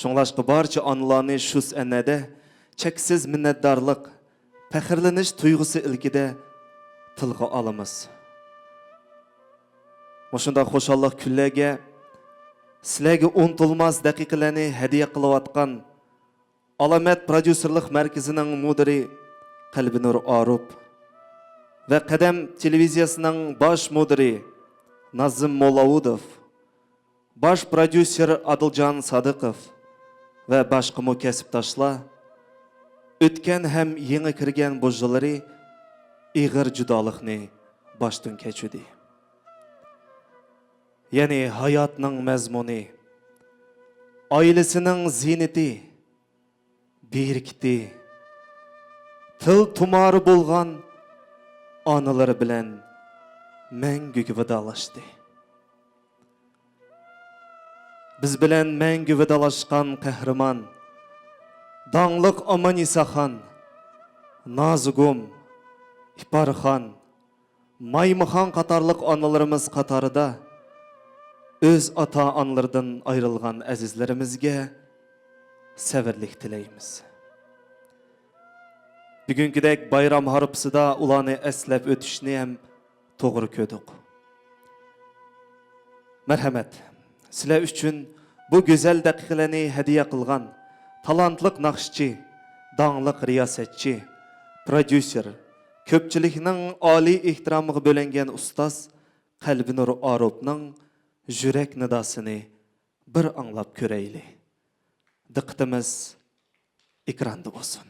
Shunglashqa barcha onlarni shu sanada cheksiz minnatdorlik, faxrlanish tuyg'usi ilkida tilga olamiz. Mushunda xo'shallik kunlarga sizlarga unutulmas daqiqalarni hadiya qilayotgan Alamat Prodyuserlik Markazining mudiri Qalbinur Arup va Qadam televiziyasining bosh mudiri Nazim Mollaudov, bosh prodyuser Adiljon Sadiqov va boshqa kasbdoshlar o'tgan ham yangi kirgan bo'jjilari ig'ir judolikni boshdan kechirdi. Yani hayatның məzmuni, ailəsinin zineti, berkiti, til tumarı bolğan analары bilen məngüge vidalaşdı. Biz bilen məngü vidalaşqan qəhrəman, danlıq Amanisa xan, Nazigum, İpar xan, Maymu xan qatarlıq analarımız qatarıda öz ata-analardan ayrılgan azizlerimizge severlik tileyimiz. Bugünkidek bayram harpsıda ulanı eslep ötüşünü hem doğru ködük. Merhamet, sizler üçün bu güzel dakikalarını hediye kılgan talantlık nakşçı, dağınlık riyasetçi, prodüser, köpçülükünün ali ihtiramı bölengen ustaz Qalbinur Arup'nın Jürek nidasını bir anlap köreyli. Diqqətimiz ekranda olsun.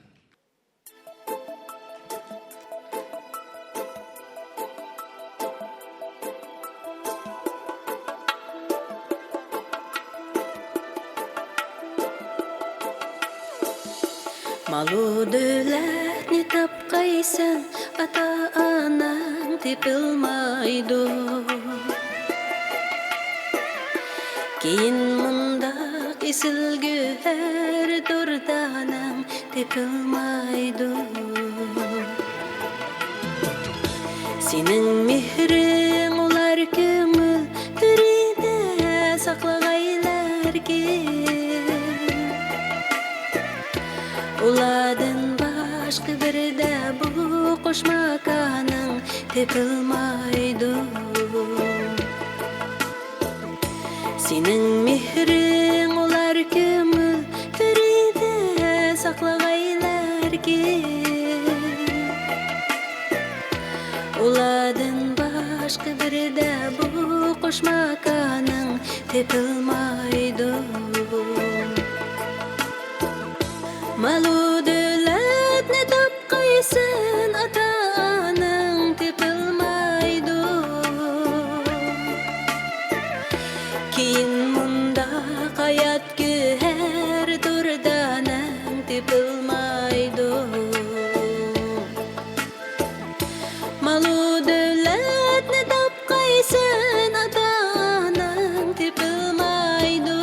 Malu dövlətni tapqaysan, ata-anan tepilmaydı. Keyin mundaq esilgi her durdanam tepilmaydı. Senin mehrin ular kömül türide saklagaylar ki. Uladın başka bir de bu koşmakanın tepilmaydı. Senin mehrin ular kömül türide saklagaylar ki. Uladın başka bir de bu koşmakanın tepilmaydı. Malu dövlətni tapqaysan, ata-anan tepilmaydı. Keyin mundaq hayat her durdanan tepilmaydı. Malu dövlətni tapqaysan, ata-anan tepilmaydı.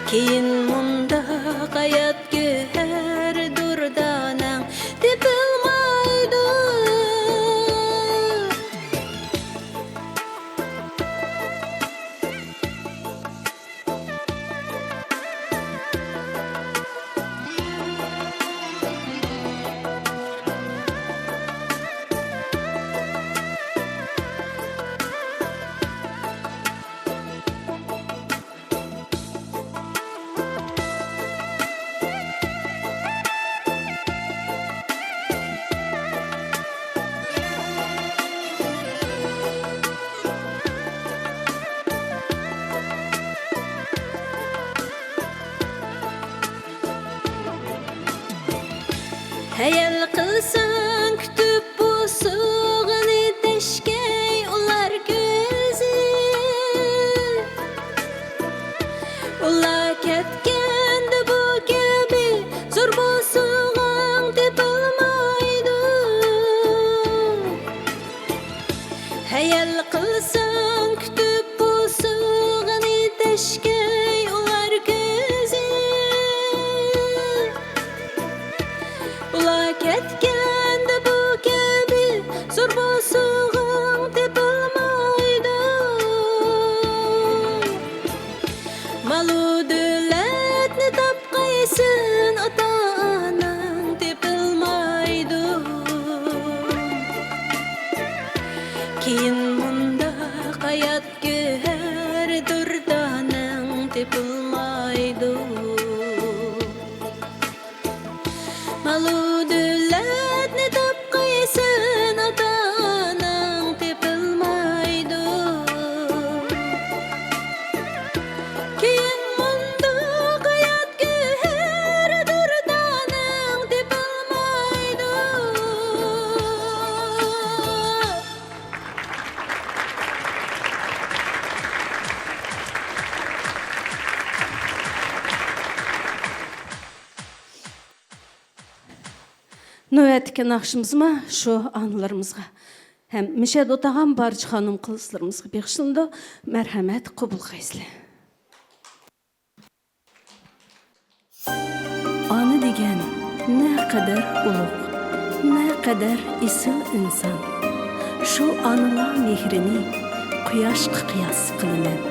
Keyin mundaq Hayal qilsang kutib bu sug'ini tashkay ular ko'zi ular ketganda bu kabi zo'r bu sug'ing tepilmaydi hayal qilsang kutib bu sug'ini tashkay ular ko'zi ular ketganda bu kabi zo'r bu sug'ing tepilmaydi malu davlatni topqaysin ota onang tepilmaydi keyin munda hayotga har durdanang tepilmaydi malu davlatni topqaysin ota onang tepilmaydi keyin munda hayotga har durdanang tepilmaydi Növətdəki naxışımızma şu anılarımızға. Həm Mişəd otağam barcı xanım qızlarımızға bəxşilindi. Mərhəmət qəbul qeysili. Anı degen nə qədər uluq, nə qədər isil insan. Şu anılar mehrini quyoshqa qiyas qilaman.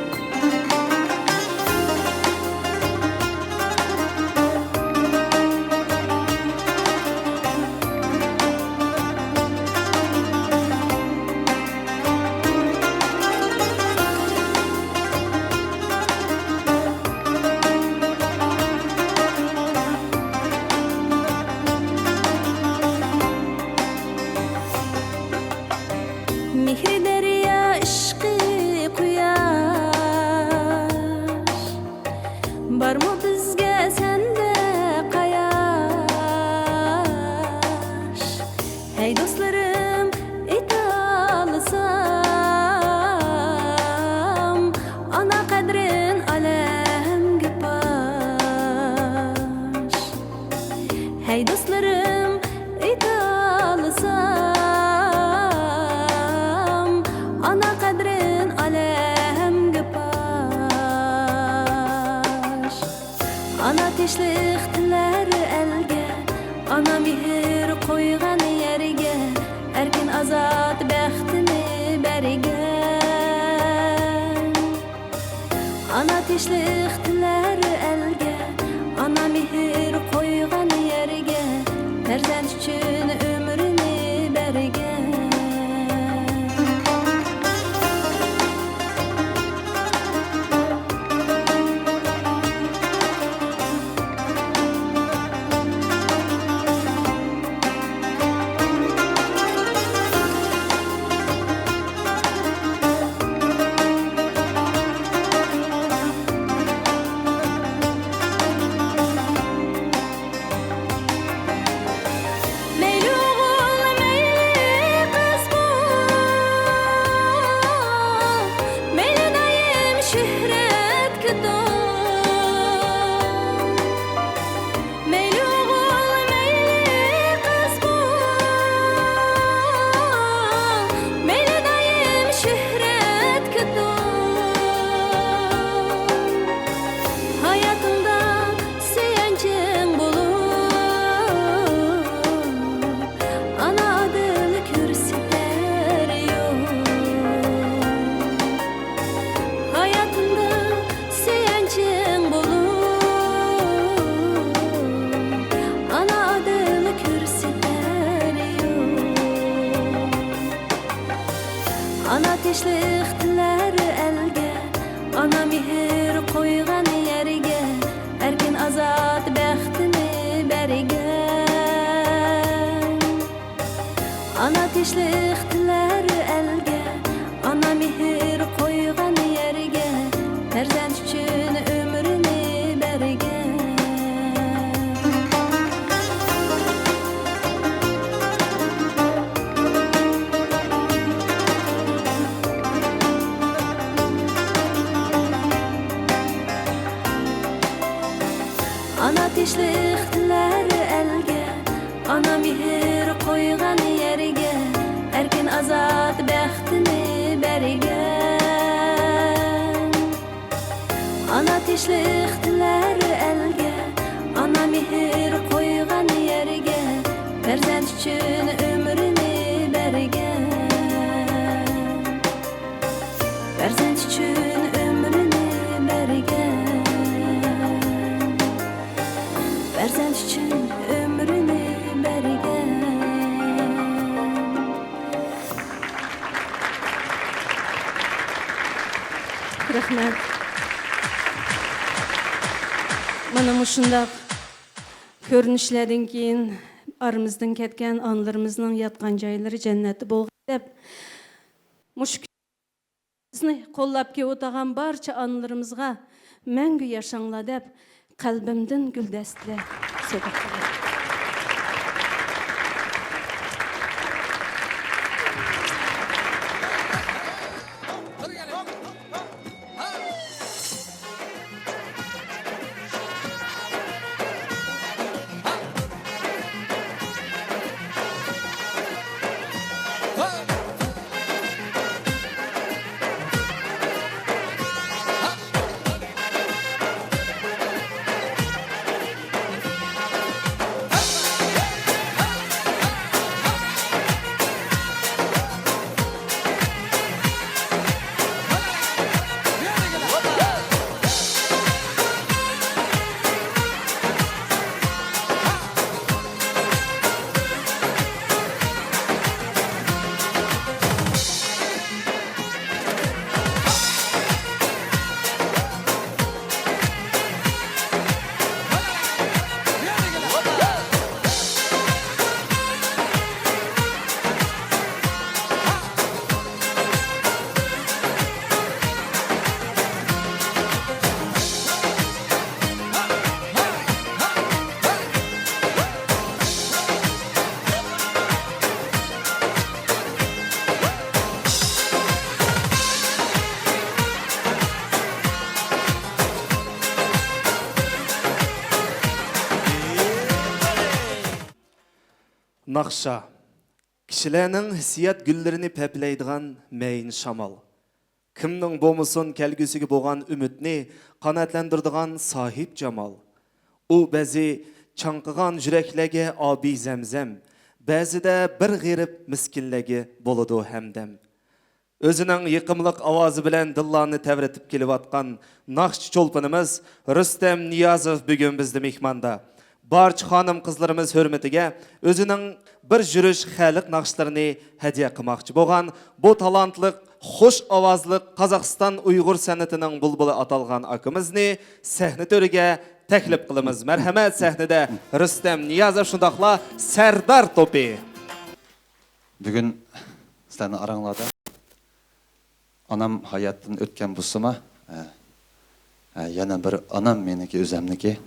Mehri derya ishqi quyosh barmi bizga senda qayosh hey do'stlarim aytolsam ana qadrin alamga posh hey do'stlarim aytolsam ana qadrin alamga posh ana tinchlik tilar elga ana mehr qo'ygan yerga erkin azod baxtini bergan ana tinchlik tilar elga ana mehr qo'ygan yerga farzand uchun umrini bergan Meyli oğul, meyli kız bu, meyli nayim şöhret kıdom. Meyli oğul, meyli kız bu, meyli nayim şöhret kıdom. Hayatımda seyancın bulup ana adını kürsüler yok. Hayatımda seyancın bulup ana adını kürsüler yok. Ana tinchlik tilar elga ana mehr qo'ygan yerga erkin azod baxtini bergan ana tinchlik tilar elga ana mehr qo'ygan yerga farzand uchun umrini bergan ana mehir qo'ygan yeriga erkin azod baxtini bergan ana tinchlik tilar elga ana mehir qo'ygan yeriga farzand uchun umrini bergan farzand uchun umrini bergan farzand uchun umrini bergan Rahmet. Mana mushundaq ko'rinishlardan keyin aramızdan ketgan anlarımızın yatgan joylari jannati bo'lgan deb mush bizni qo'llab o'tagan barcha anlarımızga mangu yaşanglar deb qalbimdan guldastlar so'qib Naqşa. Kişilerning hissiyat gullerini peplaydigan mayin shamal. Kimning bo'lmasin kelgusiga bo'lgan umidni qanotlantiradigan sahib jamal. U ba'zi chanqigan yuraklarga obi zamzam, ba'zida bir g'irib miskinligi bo'ladi hamdam. Özünün yıkımlık avazı bilen dillarını tevretip kelivatkan Naqşçı çolpanımız Rüstem Niyazov bugün bizde mihmanda. Barcha hanım kızlarımız hürmetiga özünün bir jürüş xalq naqşlarını hediye qilmoqchi bo'lgan bu talantliq, hoş avazlı Qozog'iston Uyg'ur san'atining bulbuli atalgan akimizni sahne töriga taklif qilamiz. Marhamat, sahnede Rüstem Niyazov shundaqla Serdar Topi. Bugün sizlarni aranglarda anam hayatdan o'tgan bo'lsa-ma, yana bir anam meniki o'zimniki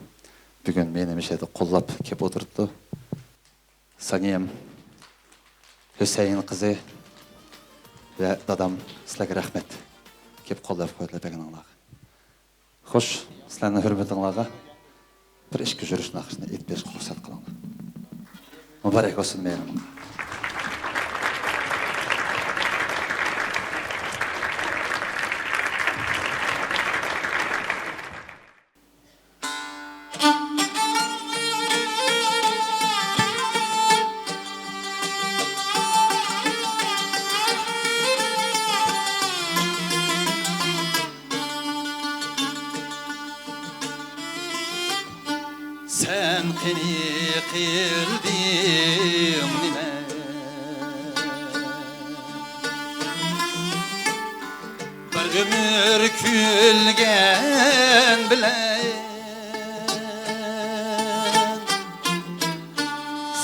bugün meni mishada qo'llab kelib o'tiribdi. Saniyam Hüseyin qizi ve dadam sizlarga rahmat. Kelib qo'llab qo'ydilar begonanglar. Xo'sh, sizlarning hurmatingizga bir ishga yurish naqshini aytib berishga ruxsat qilinglar. Muborak bo'lsin mening. Sen qini qilding nima bir ömür külgen bilen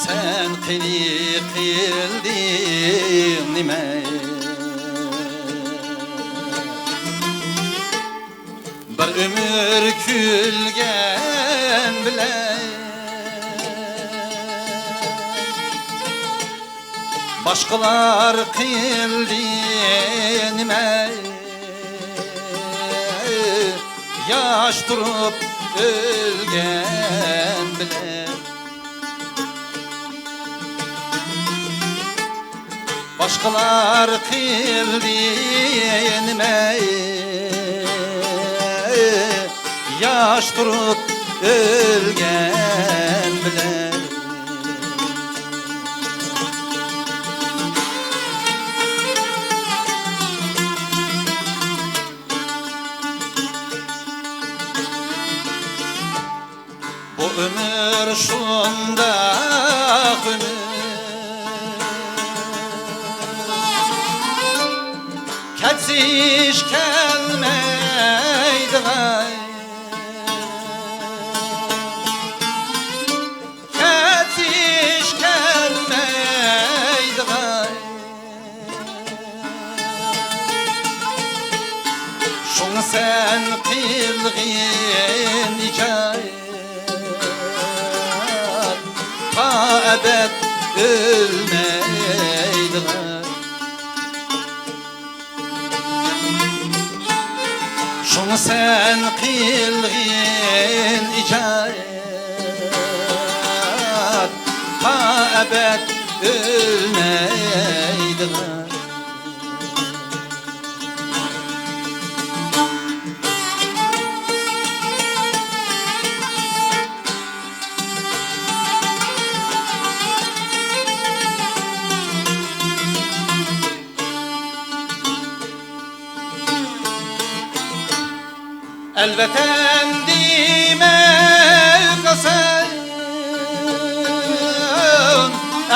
sen qini qilding nima bir ömür külgen bilen başkalar qildi nima yaş durup ölgen bilen başkalar kıldı nime yaş turup ölgen bilen bu ömür şunda ömür Ketsiş gelmeydi gay Ketsiş gelmeydi gay Şunu sen kılgın hikayet Ta ebed ölmeydi gay Şunu sen kılgın hikayet Ta ebed ölmeydi gay Elbeten dime kasen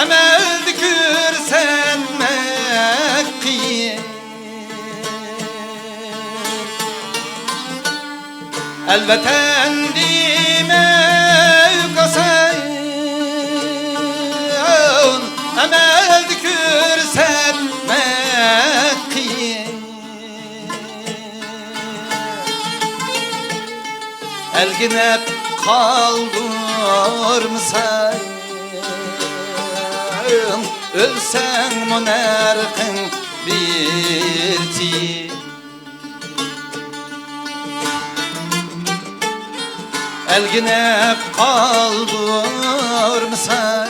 Emel dikürsen mekkiye Elbeten dime kasen Emel dikürsen mekkiye Elginep kaldırmışsın Ölsen monarkın bir ti Elginep kaldırmışsın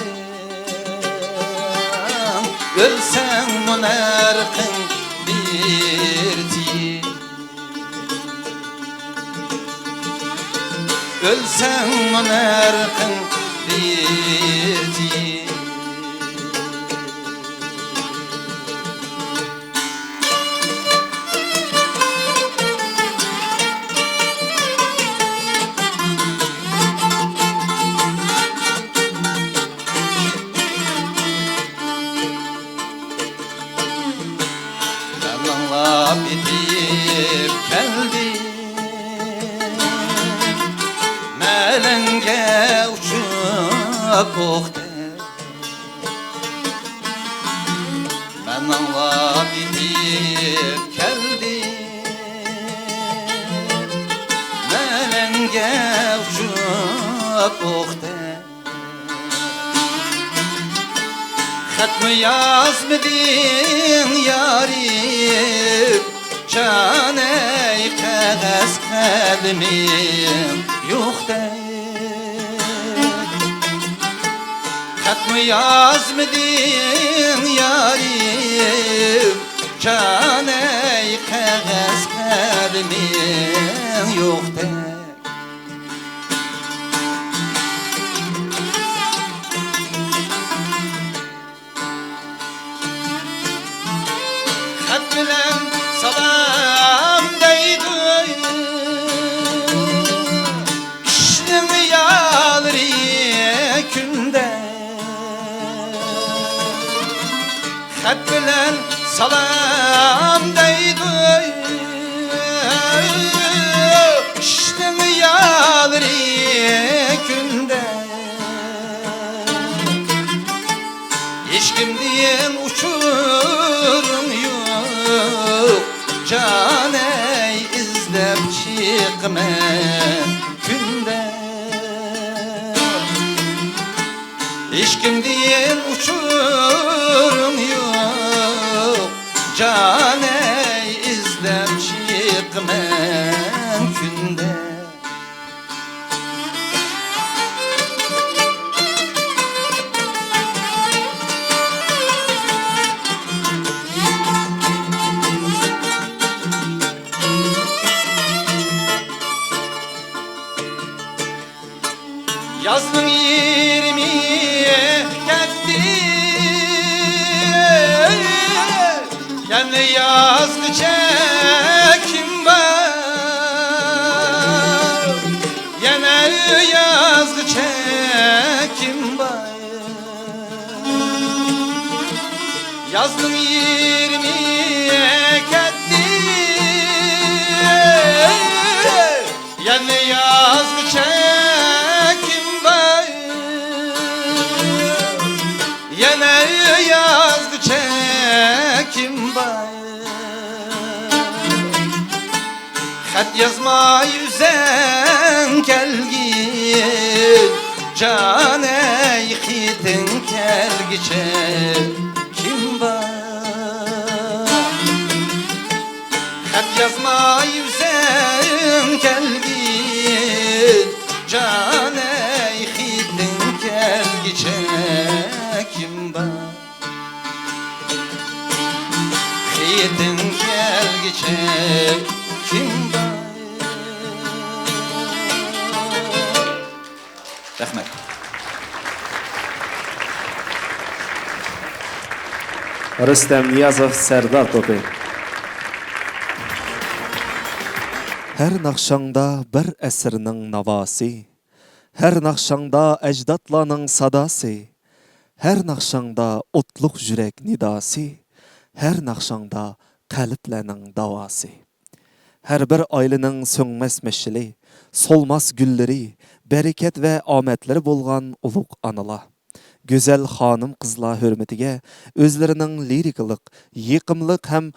Ölsen monarkın bir ti Ölsen monarkın bir ti Yalanla bitip geldi Melenge uçup oxtu Ben anla bitip geldim Melenge uçup oxtu Xat mı yazmadın yarim Caney kağız kalemim yok değil Xat mı yazmadın yarim Caney kağız kalemim yok değil Xat bilen salam deydi Kişinin yalri günde Xat bilen salam deydi Kişinin yalri günde Hiç kimden uçurum yok Caney izlep çıkmen günde Hiç kimden uçurum yok Caney izlep çıkmen günde Kendi yazgı çekim var. Yine yazgı çekim var. Yazdım 20 ketli. Yine yazgı çekim var. Yine yazgı çekim var. Xat yazma yüzen kelgin. Can ey xitin kelgiçe kim var? Xat yazma yüzen kelgin. Can ey xitin kelgiçe kim var? Xitin kelgiçe kim var? Rahmet. Rüstem Niyazov, Serdar Topi. Her nakşanda bir esirinin navası, her nakşanda ecdatlanın sadası, her nakşanda otluk jürek nidası, her nakşanda kalplenin davası. Her bir ailenin sönmez meşili, solmaz gülleri, bereket ve ametleri bolgan uluk anıla. Güzel hanım kızla hürmetige özlerinin lirikalik, yıkımlık hem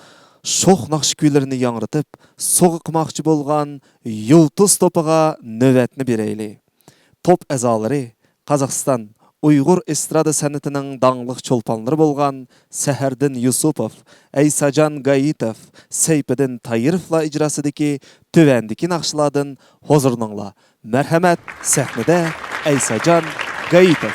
şoq nakş kuylarini yangratıp, soğukmakçı bolgan yıldız topuğa növetini bireyli. Top ezaları Kazakistan, Uygur estrada sanatının dağlıq çolpanları bolgan Seherdin Yusupov, Eysacan Gayitov, Seypedin Tayirifla icrasıdaki tövendiki nakşıladın hozurnunla. Merhamet sahnede Eysacan Gayitov.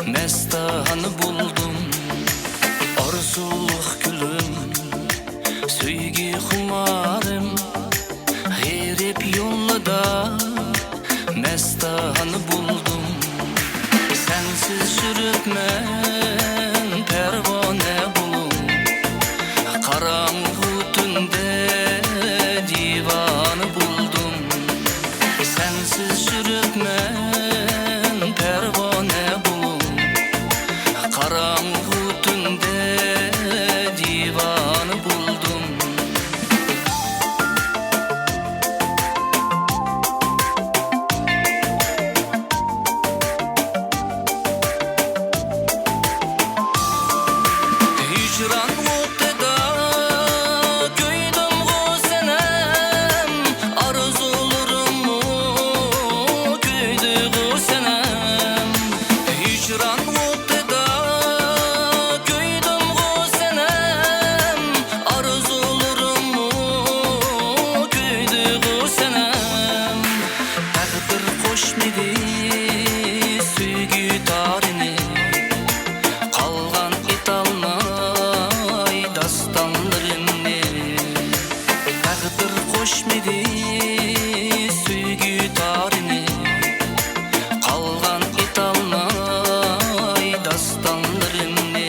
Mestanı buldum, arzuluk gülüm, sevgi kumarım, garip yolda mestanı buldum. Sensiz sürütmen pervane bulup, karanlık tünde divanı buldum. Sensiz sürütmen pervane bulup, karanlık tünde divanı buldum. Hicran oteda göydüm o senem, arzulurum mu göydü o senem. Hicran oteda göydüm o senem, arzulurum mu göydü o senem. Takdir koşmedi sevgi tarini, kalgan it almay dastanlarını. Takdir koşmedi sevgi tarini, kalgan it almay dastanlarını.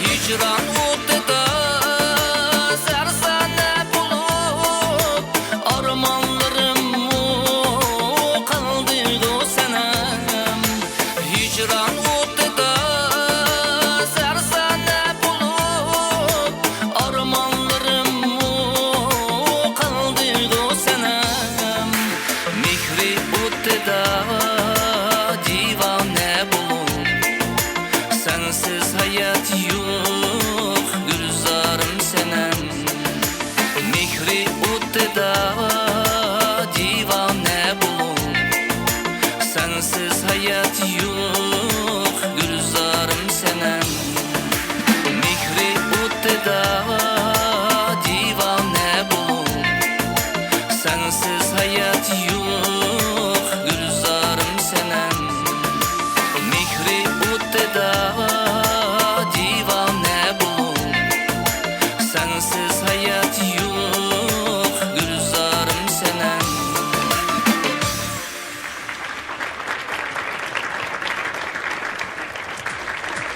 Hicran oteda sersane bulup, armanlarım mu kaldı o senem. Hicran oteda sersane bulup, armanlarım mu kaldı o senem. Mihri oteda divane bulup, sen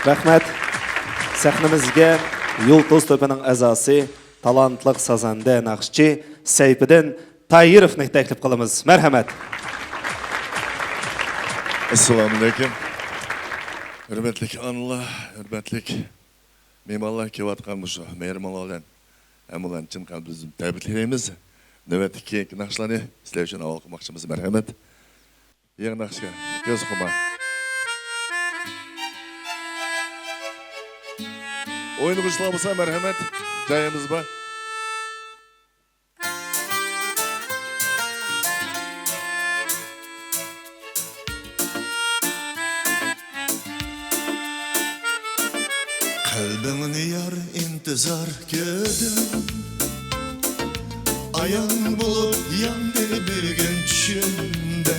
Rahmet. Sahnamizga Yultuz to'pining a'zosi, talantli sazanda naqshchi Sayfiddin Tayirovni taklif qilamiz. Marhamat. Assalomu alaykum. Hurmatli analar, hurmatli mehmonlar kelayotgan bu mehmonlardan hammalarni chin qalbimizdan tabriklaymiz. Navbatdagi naqshlarni sizlar uchun avval qilmoqchimiz. Marhamat. Yangi naqshga ko'z qilma. Oyunu kuşlar olsa merhamet, cayımız var. Kalbimni yar intizar gördüm. Ayan bulup yandı bir gün düşümde.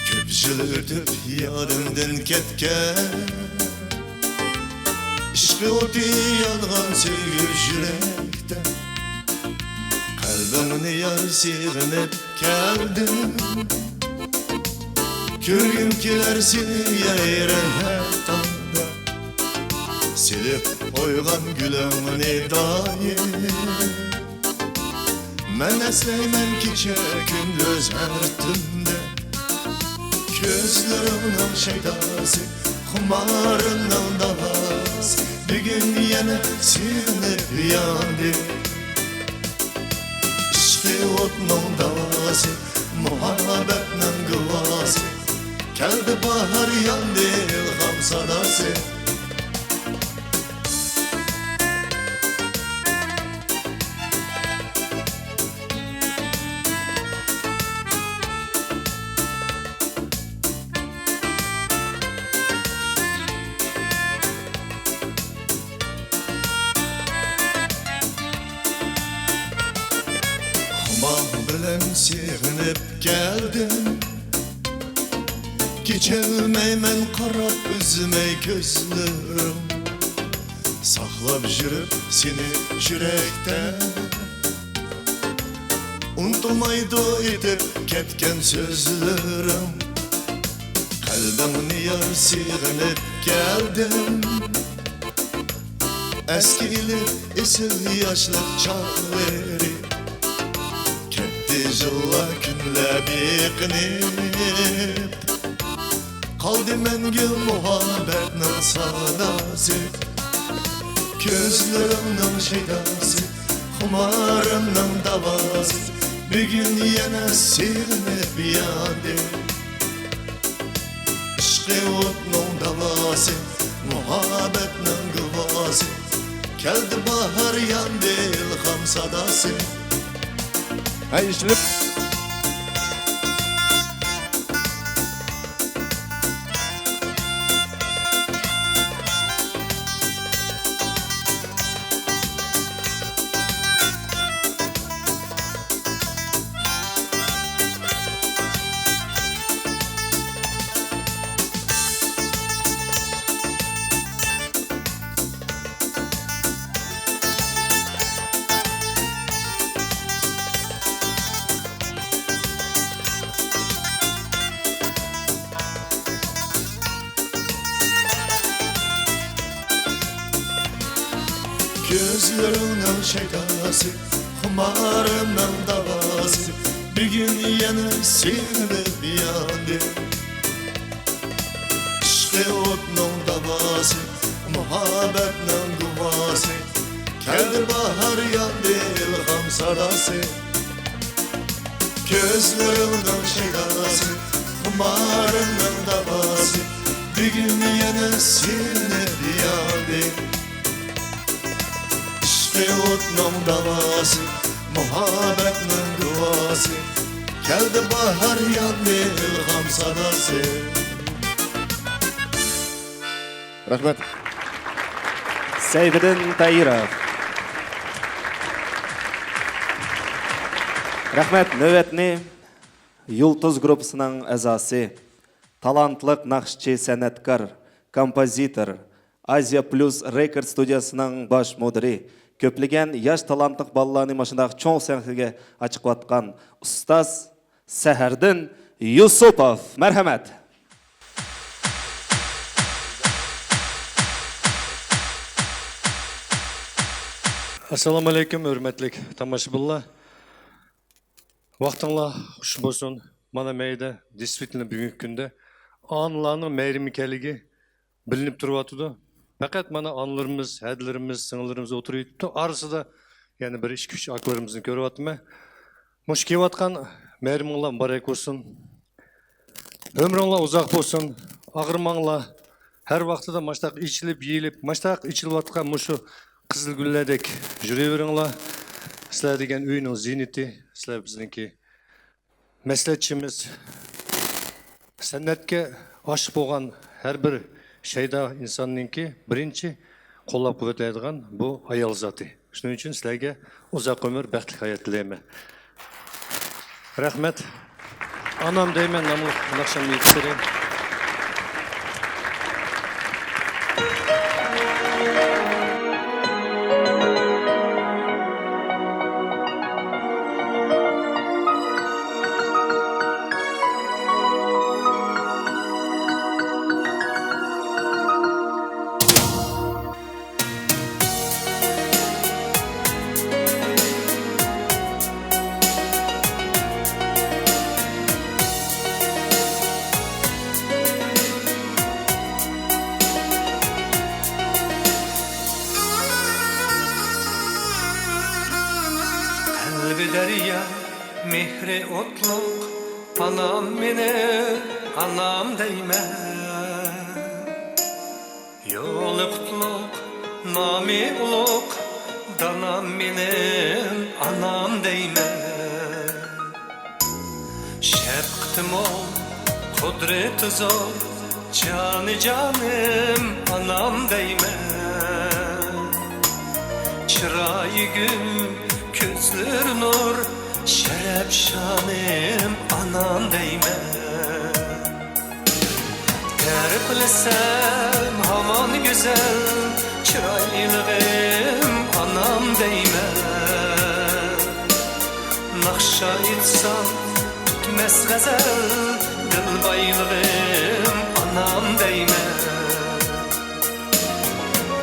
Köp yıl ötüp yadımdan ketken. İşqi o'ti yalğan sevgi yürekten. Kalbimni yar sığınıp geldim. Körgüm keler seni yayran her tanda. Silip oygan gülümni daim. Men esleymen kecha gündüz her tunda. Gözlerimin şeydası, kumarının davası. Bir gün yine sinip yandı. İşte otның davası, muhabbetinin gıvası. Geldi bahar yandı ilham sadası. Sığınıp geldim. Geçelmeymen qarab üzüme gözlerim. Saxlab жүрüp seni yürekten. Unutulmaydı etip ketken sözlerim. Kalbimni yar sığınıp geldim. Eskiyle esil yaşlar çağları. Yıllar günler biqinib. Qaldı menge muhabbetinin sadası. Gözlerimnin şeydası, kumarımның davası. Bir gün yine sığınıp yandı. İşqi o'tның davası, muhabbetinin gıvası. Geldi bahar yandı ilham sadası. Hay işinip. Gözlerinin şeydası, kumarının davası. Bir gün yine sinip yandı. İşqi o'tның davası, muhabbetinin gıvası. Geldi bahar yandı ilham sadası. Gözlerinin şeydası, kumarının davası. Bir gün yine sinip yandı. İşte o'tның davası, muhabbetinin gıvası. Geldi bahar yandı ilham sadası. Rahmet. Sayfiddin Tayirov. Rahmet, növbetni Yultuz gruppasining a'zosi, talantli naqshchi san'atkor, kompozitor, Asia Plus Record studiyasining bosh mudiri, ko'plagan yosh talantli bolalarni mashundaq cho'ng sahnaga ochiqayotgan ustoz Saharddin Yusupov. Marhamat. Assalomu alaykum, hurmatli tomoshabinlar. Vaqtinglar xush bo'lsin. Mana mayda, действительно bugungi kunda onlarning mehrim ekanligi bilinib turyapti. Faqat mana onlarimiz, hadlarimiz, singillarimiz o'tiribdi. Orasida yana bir 2-3 aklarimizni ko'ryapman. Mush kelayotgan mehriminglar muborak bo'lsin. Ömrünglar uzoq bo'lsin. Ağırmanglar. Her vaqtida maştaq içilib, yeyilib, maştaq içilayotgan mushu qizil gullardek yuraveringlar. Sizlar degan uyning ziynati, sizlar bizniki maslahatchimiz. San'atga oshiq bo'lgan har bir shayda insonninki birinchi qo'llab-quvvatlaydigan bu ayol zoti. Shuning uchun sizlarga uzoq umr, baxtli hayot tilayman. Rahmat. Anam deyman, namlik naqshamni yetishtiring. Derya mehri otluk anam meni anam deyme yolu kutluk nami uluk danam benim anam deyme şefkatim ol kudreti zor canı canım anam deyme çırayı gül gözler nur, şeref şanım anam deyme. Terplesem haman güzel, çıraylığım anam deyme. Nakşa etsam tutmaz gazel, dil baylığım anam deyme.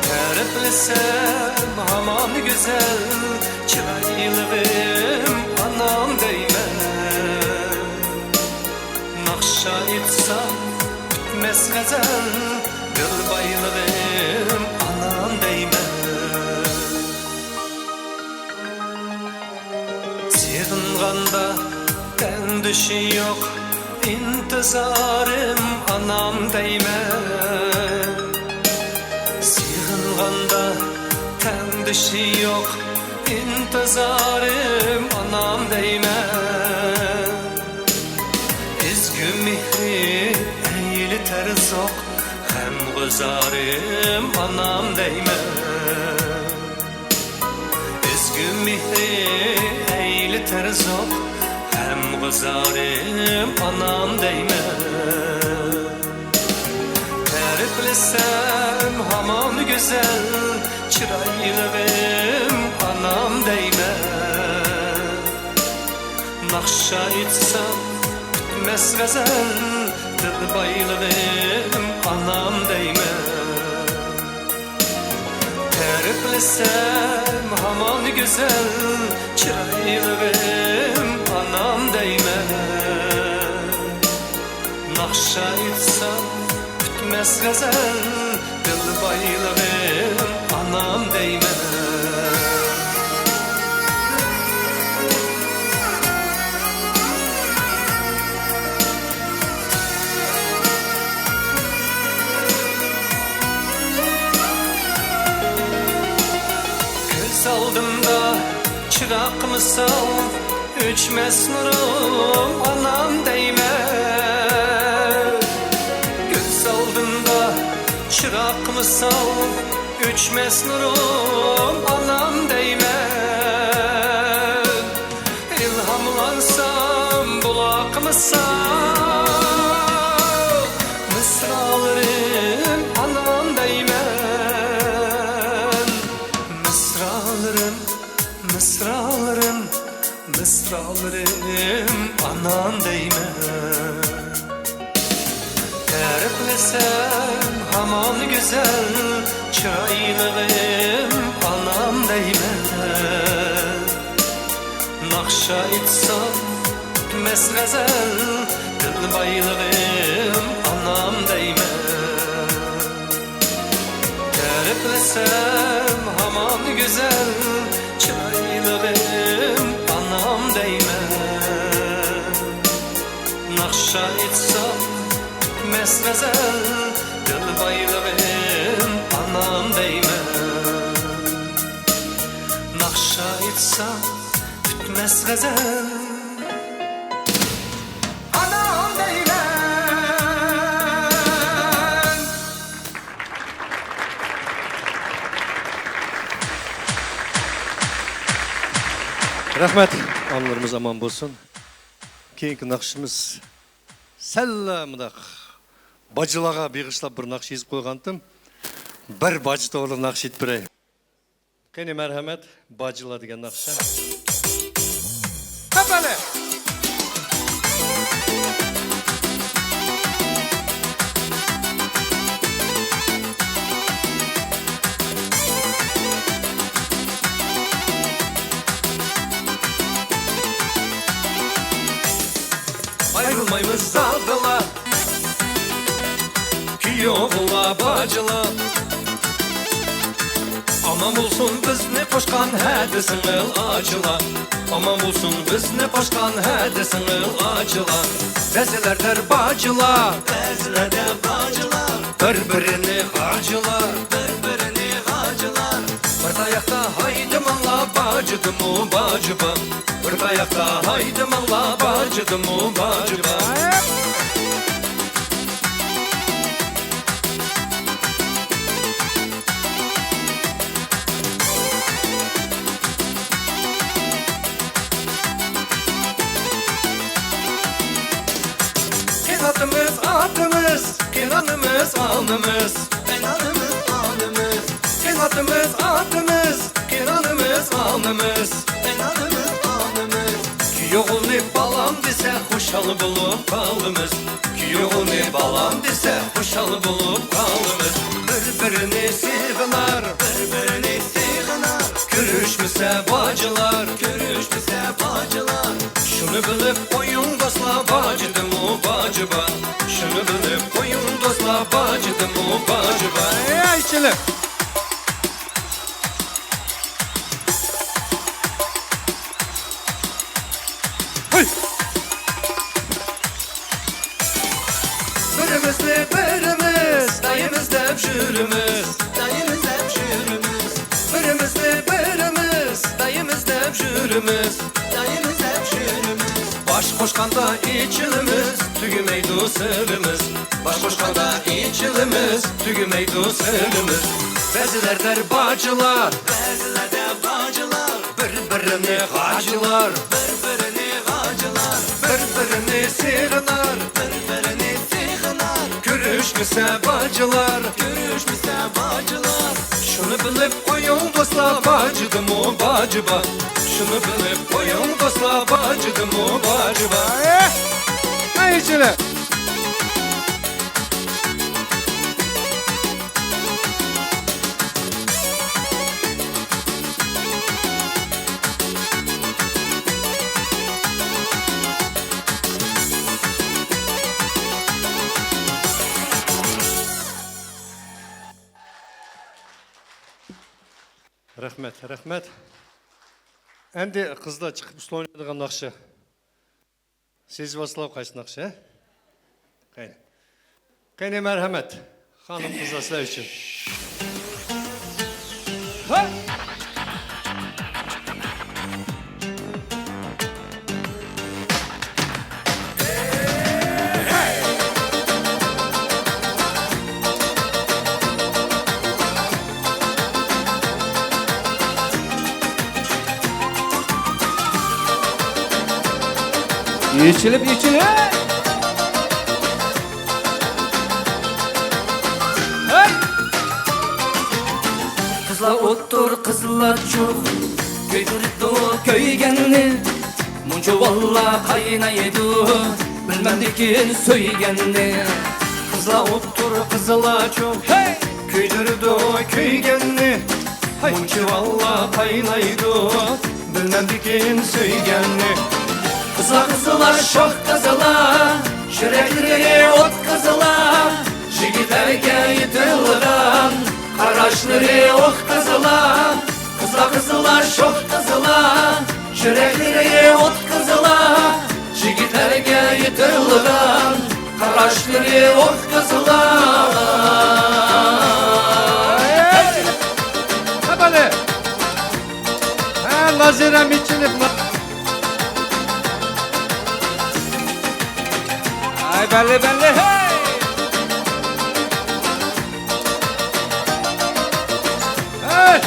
Terplesem haman güzel, çıraylığım anam deyme. Nakşa etsam bitmez gazel, dil baylığım anam deyme. Sığınğanda ben düşü yok, intizarım anam deyme. Sığınğanda ten düşü yok, İntizarım anam deyme. Ezgü mihri eğili terzok, hem gızarım anam deyme. Ezgü mihri eğili terzok, hem gızarım anam deyme. Terplesem haman güzel, çıraylığım anam deyme. Nakşa etsam bitmez gazel, dil baylığım anam deyme. Terplesem haman güzel, çıraylığım anam deyme. Nakşa etsam bitmez gazel, dil baylığım anam deyme. Göz aldımda çırak misal, öçmez nurum anam deyme. Göz aldımda çırak misal, öçmez nurum anam deyme. İlhamlansam bulak misal, mısralarım anam deyme. Mısralarım, mısralarım, mısralarım anam deyme. Terplesem hamon güzel chiroylig'im anam deyman naqsha etsam bitmas g'azal dilboylig'im anam deyman ta'riflasam hamon güzel chiroylig'im anam deyman naqsha etsam bitmas g'azal dilboylig'im anam deyman naqsha etsam bitmas g'azal anam deyman. Rahmet, anlarımız aman bo'lsin. Keyingi naqshimiz sallamdaq bacılağa beg'ishlab bir naqsh yezib qo'ygandim. Bir bacı to'g'ri naqsh aytib beray. Qani marhamat, bacıla degan naqshdan. Kapale. Ayrılmayımız zadılar Kuyovla bacılar Aman bulsun bizni qo'shgan hadi singil acılar Aman bulsun bizni qo'shgan hadi singil acılar Ba'zilardir bacılar Ba'zilardir bacılar Bir-birini harcılar Bir-birini harcılar Bir tayaqda haydi malla bacıdım-u bacıba Bir tayaqda haydi malla bacıdım-u bacıba Kenatımız atımız, kenanımız alnımız Kenanımız alnımız Kenatımız atımız, kenanımız alnımız Kenanımız alnımız Kuyog'uni balam dese xushal bo'lib qolimiz Kuyog'uni balam dese xushal bo'lib qolimiz Bir-birini sevgilar, bir-birini sevgilar Ko'rishmasa bacılar, ko'rishmasa bacılar Şunu bilib qo'ying do'stlar bacıdım-u bacıba Şunu bilib qo'ying do'stlar bacıdım-u bacıba Aychilar Birimizni birimiz dayimiz deb jurimiz Dayimiz deb jurimiz Birimizni birimiz dayimiz deb jurimiz Dayimiz deb jurimiz Baş qo'shganda ichilimiz tugumaydi sirimiz Baş qo'shganda ichilimiz tugumaydi sirimiz Ba'zilardir bacılar Ba'zilardir bacılar Bir-birini g'ajlar Bir-birini g'ajlar Bir-birini sig'inar Bir-birini sig'inar Ko'rishmasa bacılar Ko'rishmasa bacılar Şunu bilib qo'ying do'stlar bacıdım-u bacıba Şunu bilib qo'ying do'stlar bacıdım-u bacıba Aychilar Rahmet, rahmet. Endi qizlar chiqib usta o'ynaydigan naqshi. Siz vaslav qaysi naqshi? Qayni. Qayni marhamat. Xonim qizlar sizlar uchun. Ha! İçilip içilip Kızlar otur kızlar çok Köydürüdü köygenni Muncu valla kaynaydı Bilmem dikin söygenni Kızlar otur yoktur kızıla çok Küydürdü köygenni Munçu valla kaynaydı Bilmem dikin söygenni Kızla kızıla şok kızıla Şürekleri ot kızıla Jigitlerge yitilgan Karaşları ok kızıla Kızla kızıla şok kızıla Şürekleri ot kızıla Jigitlerge yitilgan Karaşları ok kızıla Ha böyle Ha lazerem içinip Ay belli belli hey Hey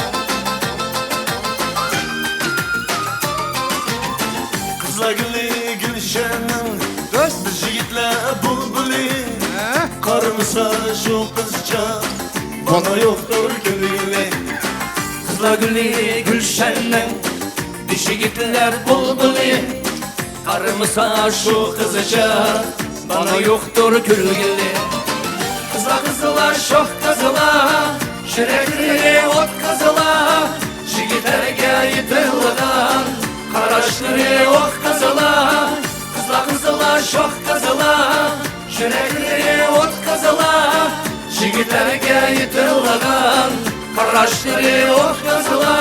Kızla gülü gülşenin Biz yigitler bulbuli Karımsa şu kızca Bana yoktur gülüyle Kızla gülü gülşenle Dişi gittiler bulbuli Karımsa şu kızıca Bana yoktur gülgili Kızla kızıla şok kızıla Şirekli ot kızıla Jigitlerge yitilgan Karaşları ok kızıla Kızla kızıla şok kızıla Şirekli ot kızıla Jigitlerge yitilgan Karaşları ok kızıla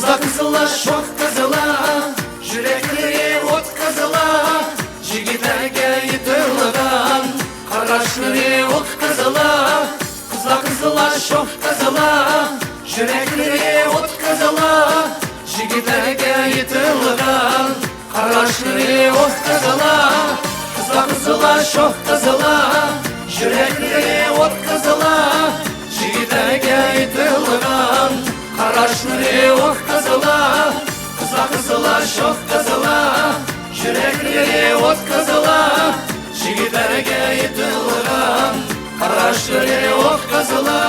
Kızla kızıla şok kızıla Yürekleri ot kızıla Jigitlerge yitilgan Karaşları ok kızıla Kızla kızıla şok kızıla Yürekleri ot kızıla Jigitlerge yitilgan Karaşları ok kızıla Kızla kızıla şok kızıla Yürekleri ot kızıla Jigitlerge yitilgan Karaşları ok kızıla Kızla kızıla şok kızıla Yürekleri ot kızıla Jigitlerge yitilgan Karaşları ok kızıla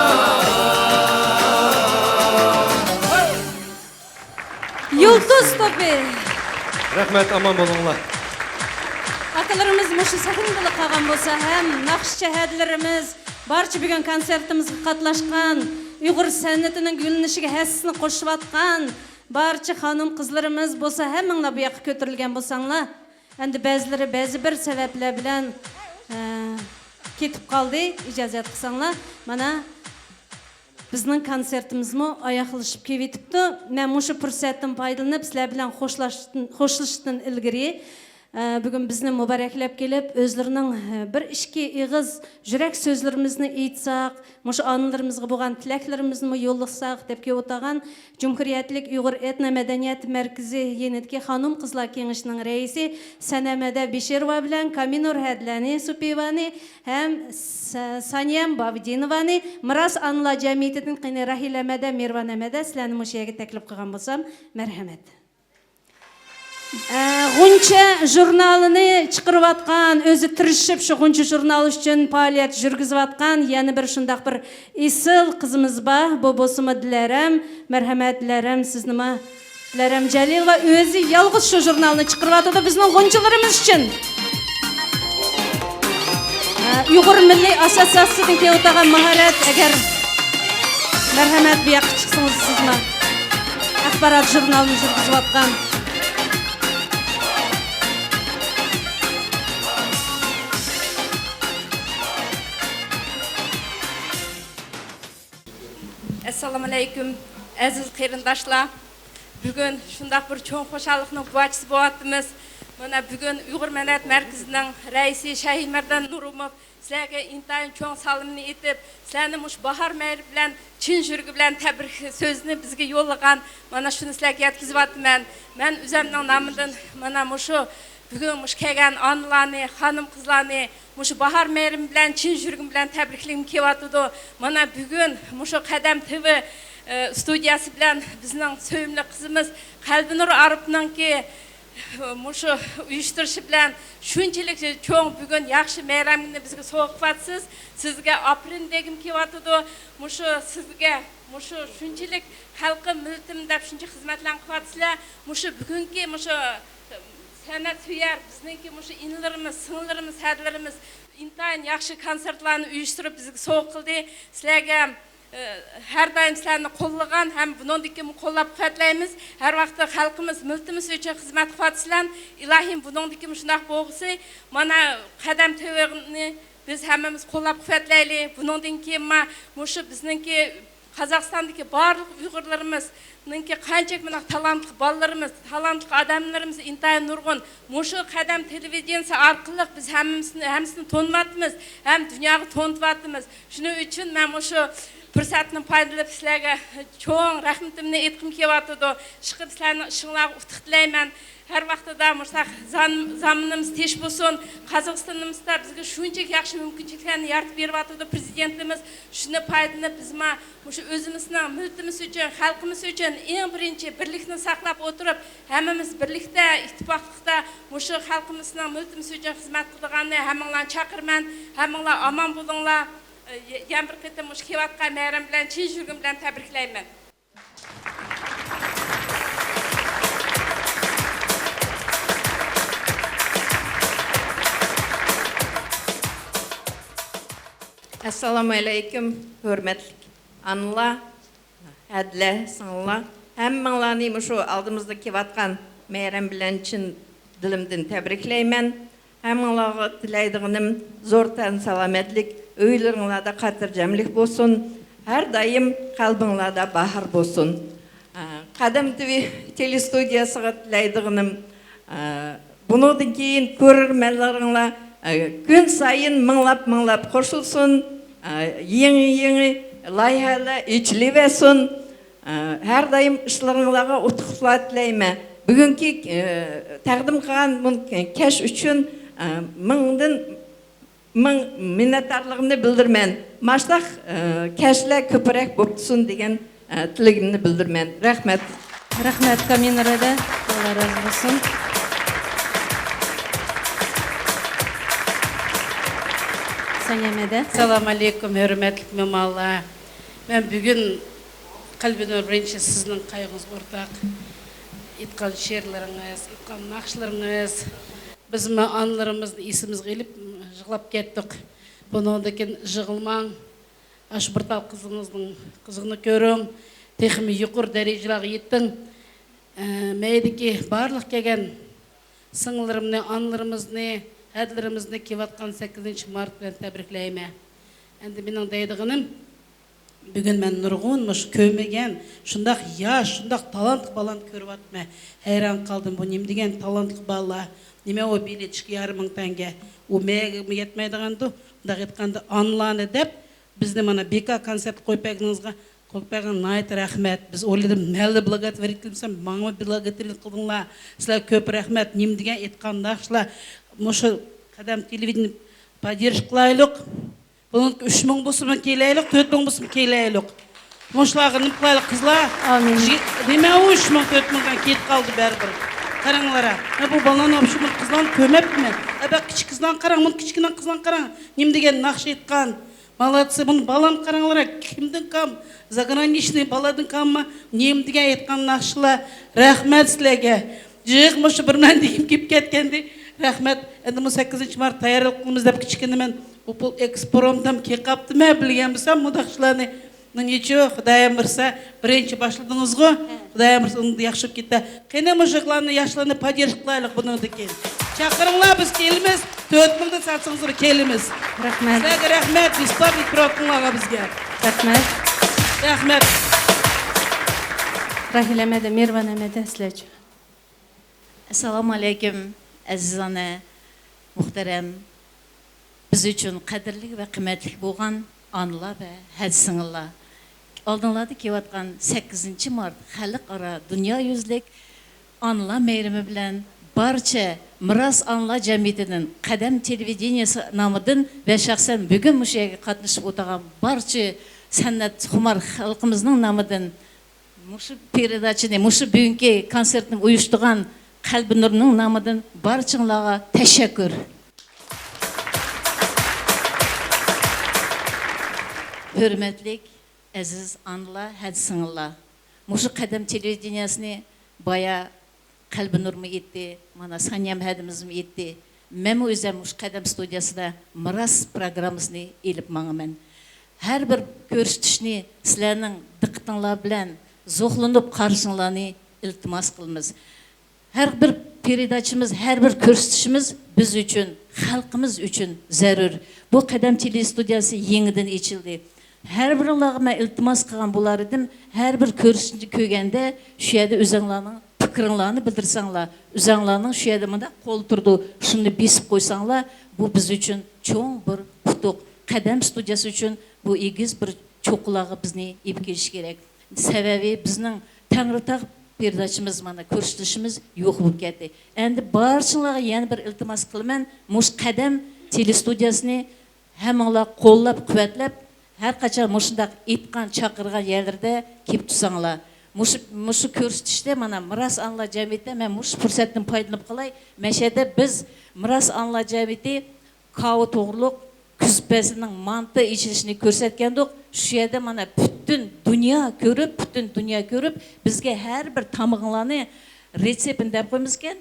Yıldız topi. Rahmet aman bolunlar Akalarımız muşu sahnada kalgan bolsa hem nakış şehadlarımız barcha bugun konsertimizga qatnashgan Uyghur san'atining gullanishige hissini qo'shib atgan barcha xonim qizlarimiz bo'lsa hammanglar bu yoqqa ko'tarilgan bo'lsanglar endi ba'zilari ba'zi bir sabablar bilan ketib qoldi ijozat qilsanglar mana bizning konsertimizmi oyoqlashib ketibdi men mushu fursatdan foydalanib sizlar bilan xo'shlashishdan ilgari bugün bizni mübareklep gelip özlerinin bir işki iğiz jürek sözlerimizni aytsak, muş anılarımızga bolgan tileklerimizni yollasak dep kep o'tagan Cumhuriyetlik Uyghur Etno Medeniyet Merkezi Yenetki Hanım Kızlar Kengişinin reisi Sanemede Bişirova bilen Kaminur Hedlani Supivani hem Saniyam Bavdinovani Miras Anılar Cemiyeti'nin qini Rahilemede Mirvanemede sizlarni muş yerga taklif qilgan bo'lsam, marhamat. G'uncha jurnalini chiqarib atgan, o'zi tirishib shu G'uncha jurnali uchun faoliyat yurgizib atgan yana bir shundaq bir isil qizimiz bor. Bu bo'lsa Dilaram, marhamat Dilaram sizni Dilaram Jalilova o'zi yolg'iz shu jurnalni chiqarib atadi bizning G'unchalarimiz uchun. Uyg'ur Milliy Assotsiatsiyasidan kelib o'tgan mahorat agar marhamat bu yoqqa chiqsangiz sizmi axborot jurnalini yurgizib atgan Assalamu alaykum aziz qarindoshlar. Bugun shundaq bir cho'ng xo'shallikning bochisi bo'lyapmiz. Mana bugun Uyg'ur Medeniyet Merkezining raisi Shahimardon Nurumov sizlarga intayin cho'ng salomini aytib, sizlarni mush bahor mehri bilan chin yurgi bilan tabrik so'zini bizga yo'llagan. Mana shuni sizlarga yetkazibman. Men o'zimning nomidan mana mushu bugun mush kelgan onalarni, xonim qizlarni mushu bahor mehrim bilan chin yurgim bilan tabriklayim kelyapti. Mana bugun mushu Qadam TV studiyasi bilan bizning sevimli qizimiz Qalbinur Aripninki mushu uyushtirishi bilan shunchalik cho'ng bugun yaxshi bayramni bizga so'qifatsiz. Sizga aprin degim kelyotdi. Mushu sizga mushu shunchalik xalqim miltim deb shuncha xizmatlarni qilyapsizlar. Mushu bugungi mushu san'at suyar bizningki mushu inlarimiz, singillarimiz, hadlarimiz intayin yaxshi konsertlarni uyushtirib bizga so'q qildi. Sizlarga her daim sizlarni qo'llagan ham buningdiki qo'llab quvvatlaymiz. Har vaqt xalqimiz, miltimiz uchun xizmat qilyapsizlar. Ilohim buningdiki shunday bo'lsa, mana qadam tevig'ini biz hammamiz qo'llab quvvatlaylik. Buningdan keyin mushu bizningki Qozog'istondagi barliq Uyg'urlarimiz ninki qanchalik mana talantli bolalarimiz, talantli odamlarimiz intayin nurg'un. Mushu qadam televideniyasi orqali biz hammasini to'nyapmiz, ham dunyoga to'ntyapmiz. Shuning uchun men mushu fursatni foydalanib sizlarga cho'ng rahmatimni aytqim kelyapti. Chiqib sizlarni ishinglarga utuq tilayman. Her vaqtida mushaq zaminimiz tesh bo'lsin. Qozog'istonimizda bizga shunchalik yaxshi mumkinchiliklarni yaratib beryapti prezidentimiz. Shuni foydalanib biz mushu o'zimizning millatimiz uchun, xalqimiz uchun eng birinchi birlikni saqlab o'tirib, hammamiz birlikda, ittifoqlikda mushu xalqimizning millatimiz uchun xizmat qilganini hammanglarni chaqirman. Hammanglar omon bo'linglar. Yana bir qatam mush kelayotgan bayram bilan chin yuragim bilan tabriklayman. Assalamu alaykum, hürmetli anılar, hədlə, sınırlar. Həmmənlarını şu aldığımızda kevatqan meyran bilen için dilimden təbrikleymen. Həmmənlara dileydiğinim zortan salametlik, öylerinlerde katırcamlik bolsun. Her daim kalbinlerde bahar bolsun. Qadam TV telestudiyasıga dileydiğinim bundan keyin görürmenlerinle gün sayın mınlap koşulsun. Yeni layihələr içiliversin. Her daim işlerinizə utuqlar dileyme. Bugünkü təqdim qilgan keş üçün min minnettarlığımı bildirmen. Maşlaq keşlər köpürək bo'lsin degan tiligimni bildirmen. Rahmet. Rahmet Kaminarada. Allah razı olsun. Assalamu alaikum, hürmetli memalar. Ben bugün Qalbinur birinchi sizning qayg'ingiz o'rtaq. Aytgan she'rlaringiz, aytgan naqshlaringiz bizmi anlarimizni esimizga elib yig'lab ketdik. Bundan keyin yig'ilmang. Ash bir tal qizingizning qizig'ini ko'ring. Texmi yuqori darajalarga yetding. Meydiki barliq kelgan singlarimni, anlarimizni Hədlərimizni kevatqan 8 mart bilan təbrikləyimə. Endi mening deydiğinim bugün mən nurğunmuş kömegen, şundaq yaş, şundaq talantlı balan görüvatma. Hayran qaldım bu nim degen talantlı bala. Nime o bilet 2,5 tenge. O məgə yetməydigandı. Bundaq etqanda anlanı dep bizni mana BK konsert qoypağınızga qoypağın nayt rəhmət. Biz oyladım məlli благотворительсам, маңа благотворительlik qıldınlar. Sizlər köp rəhmət. Nim degen etqandaqlar Мушу қадам телевидение поддержка қылайлық. Бұның 3,000 болсын келайлық, 4,000 болсын келайлық. Мұшылағы нім қылайлық қызлар? Деме 3,000, 4,000-дан кетіп қалды бәрібір. Қараңлара. Бұл баланы опшымын қызлан көмепті мен. Әбәк кіші қызлан қараң, мұн кішкінен қызлан қараң. Нем деген нақшы етқан. Молодцы, бұның баланы қараңлара. Кімдің кам? Заграничный баладың камма. Нем деген етқан нақшыла. Рахмет сілеге. Жиқ мұшы бірмен дейім кеп кеткенде. Rahmet, endi 8 mart tayyorlik qilamiz deb kichkinaman Opel Expromdan kelqapti men bilgan bo'lsam mudaqchilarni necha Xudoyim bilsa birinchi boshladingiz-ku Xudoyim bilsa uni yaxshi ketdi. Qani mushuklarni yoshlarni podдержка qilaylik bundan keyin. Chaqiringlar biz kelamiz 4,000 dan satsangiz kelamiz. Rahmat. Sizlarga rahmat, besplatniy proqinglarga bizga. Rahmat. Rahmat. Rahilamada Mervanamada sizlarga. Assalamu alaykum. Aziz ana, muhterem, biz üçün qadirli və qiymətli bolğan anılar və hədsingillar. Aldınlarda kevatqan 8 mart xalqaro dünya yüzlük anılar meyrimi bilan barcha Miras Anılar Cemiyeti'nin Qadam televideniyasi nomidan və şəxsən bugün müşəyə qatnışıb o'tirgan barcha san'at xumar xalqimizning nomidan mushu передачаны, mushu bugungi konsertni uyushtirgan Qalbi Nurning nomidan barchalarga tashakkur. Hürmetlik, aziz anılar, hadi sınırlar. Mushu qadam televideniyasini baya Qalbi Nur mu yetti, mana Sanyam hadimiz mi yetti. Men o'zim mush qadam studiyasida miras programmasini elib manaman. Har bir ko'rsatishni sizlarning diqqatinglar bilan zo'qlanib qarshinglarni iltimos qilamiz. Har bir передачамыз, har bir ko'rsatishimiz biz uchun, xalqimiz uchun zarur. Bu qadam telestudiyasi yangidan ochildi. Har biringlarga men iltimos qilgan bo'lar edim, har bir ko'rsatishni ko'rganda shu yerda o'zinglarning fikringlarni bildirsanglar, o'zinglarning shu yerda menda qo'l turdi, shuni besib qo'ysanglar, bu biz uchun cho'ng bir qutuq. Qadam studiyasi uchun bu egiz bir cho'qlarga bizni ep kelish kerak. Sababi bizning Tangritog передачамыз mana ko'rsatishimiz yo'q bo'lib ketdi. Endi barchalarga yana bir iltimos qilaman, mush qadam telestudiyasini hammanglar qo'llab, quvvatlab, har qachon mushundaq etgan, chaqirgan yerlarda kelib tursanglar. Mushu ko'rsatishda mana miras anlar jamiyatida men mush fursatdan foydalanib qolay. Mashada biz miras anlar jamiyati qavo to'g'riliq kuzbasining manti ichilishini ko'rsatgandik. Shu yerda mana butun dunyo ko'rib, bizga har bir tamog'larni retseptini deb qo'yamiz ekan,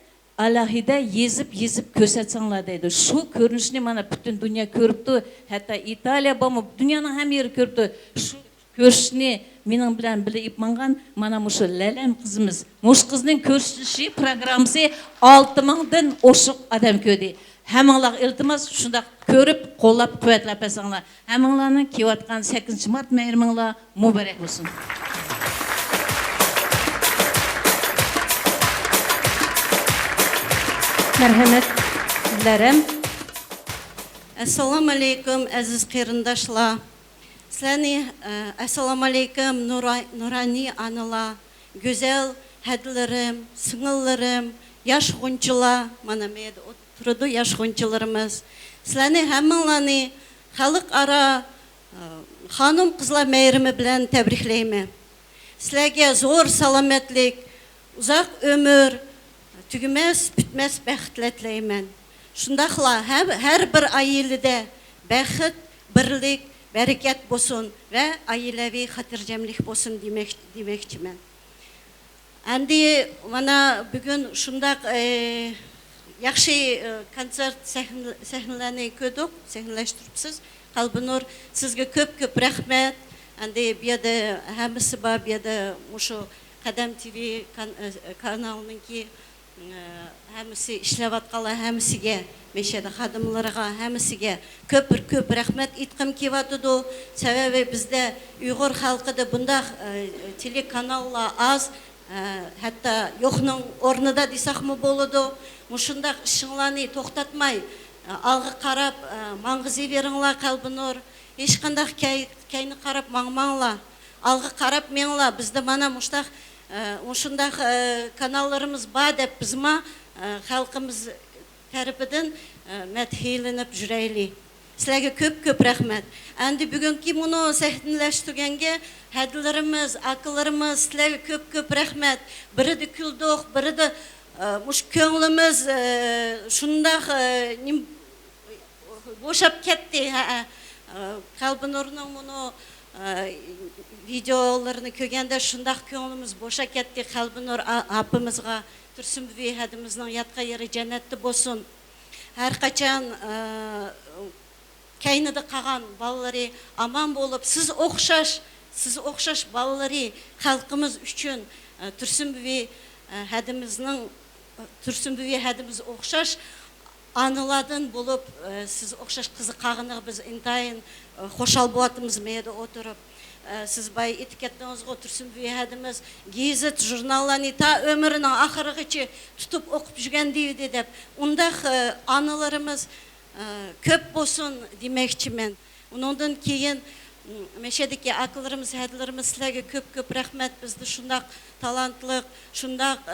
alohida yezib ko'rsatsanglar deydi. Shu ko'rinishni mana butun dunyo ko'ribdi, hatto Italiya bo'lib, dunyoning hamma yeri ko'ribdi. Shu ko'rishni mening bilan bilib mangan mana mushu Lalam qizimiz. Mush qizning ko'rsatishi programmasi 6000 dan oshiq odam ko'rdi. Hammanglar iltimos shunda ko'rib, qo'llab, quvvatlab besanglar. Hammanglarni kelayotgan 8-mart bayraminglar muborak bo'lsin. Mərhəmətlərim. Assalamu alaikum aziz qeyrindaşlar. Sizlarni assalamu alaikum nurani analar, güzel hədlərim, singillərim, yaş xunçular, mana meyda oturdu yaş xunçularımız. Sizlarni hammanglarni xalqaro xanım qizlar bayrami bilan tabriklayman. Sizlarga zo'r salomatlik, uzoq umr, tügümez, bitmez bəxtlər tiləyəm. Şundaqla hər bir ailede bəxt, birlik, bərəkət bolsun və ailəvi xatircəmlik bolsun deməkçimən. Əndi mana bugün şundaq yaxşı konsert səhnələrini gördük, səhnələşdiribsiz. Qalbi Nur, sizə köp rəhmət. Əndi bir yerdə həmisi var, bir yerdə muşu Qadam TV kanalının ki həmisi işləv atqalar, həmisiga, meşədə xadımlarga, həmisiga köp rəhmət etqim kevatıdı. Səbəbi bizdə Uyğur xalqıda bundaq telekanallar az, hətta yoxның ornida desaq mı boludu. Muşundaq işinlarni toxtatmay, alğı qarab, mangızi veringlar Qalbi Nur. Heç qandaq kayni qarab mangmanglar, alğı qarab menglar. Bizdə mana muştaq Ошындaq kanallarımız var deb bizma xalqımız tərəfindən mədhiyələnib жүрəyli. Sizlərə köp rəhmət. Əndi bugünkü bunu səhnələşdirgəngə hədlərimiz, akıllarımız sizlərə köp rəhmət. Biri də güldük, biri də muş köңlümüz şundaq boşab ketdi. Qalbi Nurning bunu videolarını kögəndə şundaq köңlümüz boşa ketdi. Qalbi Nur apımızға, Tursunbibi hədimizin yatqa yeri cənnətli bolsun. Hər qaçan kaynıda qalğan balaları aman болып, siz oxşaş balaları xalqımız üçün Tursunbibi hədimiz oxşaş anıladın болып, siz oxşaş qızı qağınıq biz intayın xoşal boğatımız meyde oturup. Siz bay etikettiniz Tursunbibi hədimiz gezit jurnallarını ta ömrünün axırıqıcı tutup oxup жүрген deydi dep. Ondaq anılarımız köp bolsun deməkçimen. Ondan keyin Meşedeki akıllarımız, hədlərimiz sizlərə köp rəhmət. Bizdə şundaq talantlıq, şundaq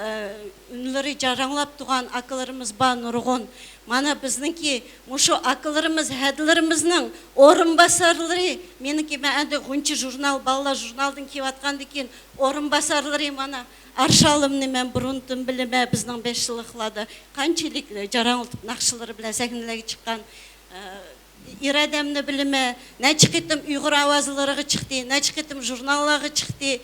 ünləri caranlap tuğan akıllarımız var nurgun. Mana bizninki muşu akıllarımız, hədlərimizning orunbasarlары, meniki mən əndi Ғunчы jurnal, ballar jurnaldan kevatqan dekin orunbasarlары mana Arşalımны mən buruntum bilime bizning 5 yıllıqlады. Qançalik caranıltып naqşılары bilan səhnələrə çıxqan iradəmni bilime, neçə qitim Uyğur avazları çıxdı, neçə qitim jurnalları çıxdı.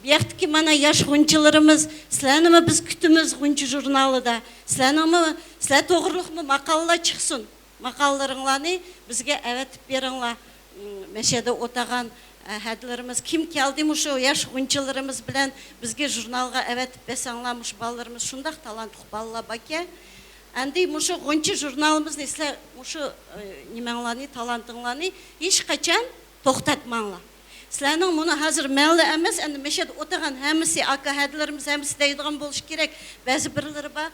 Biyaqtiki mana yaş Ғunчыларımız, sizlərni biz kütümüz Ғunчы jurnalıda. Sizlər toğırlıqmı maqallar çıxsın. Maqallarınlarını bizge əvətib beringlar. Meşede otağan hədlərimiz kim keldi muşu yaş Ғunчыларımız bilen bizge jurnalga əvətib besanglamış ballarımız şundaq talantlı ballar bakya. Әнді мұшы Ғunчы журналымыз несілер мұшы немеңланы, талантыңланы еш қачан тоқтатмаңла. Сілерінің мұны hazır мәлі әмес, әнді мешеді отырған әмісі, ака әділеріміз әмісі дейдіған болыш керек. Бәзі бірлері ба,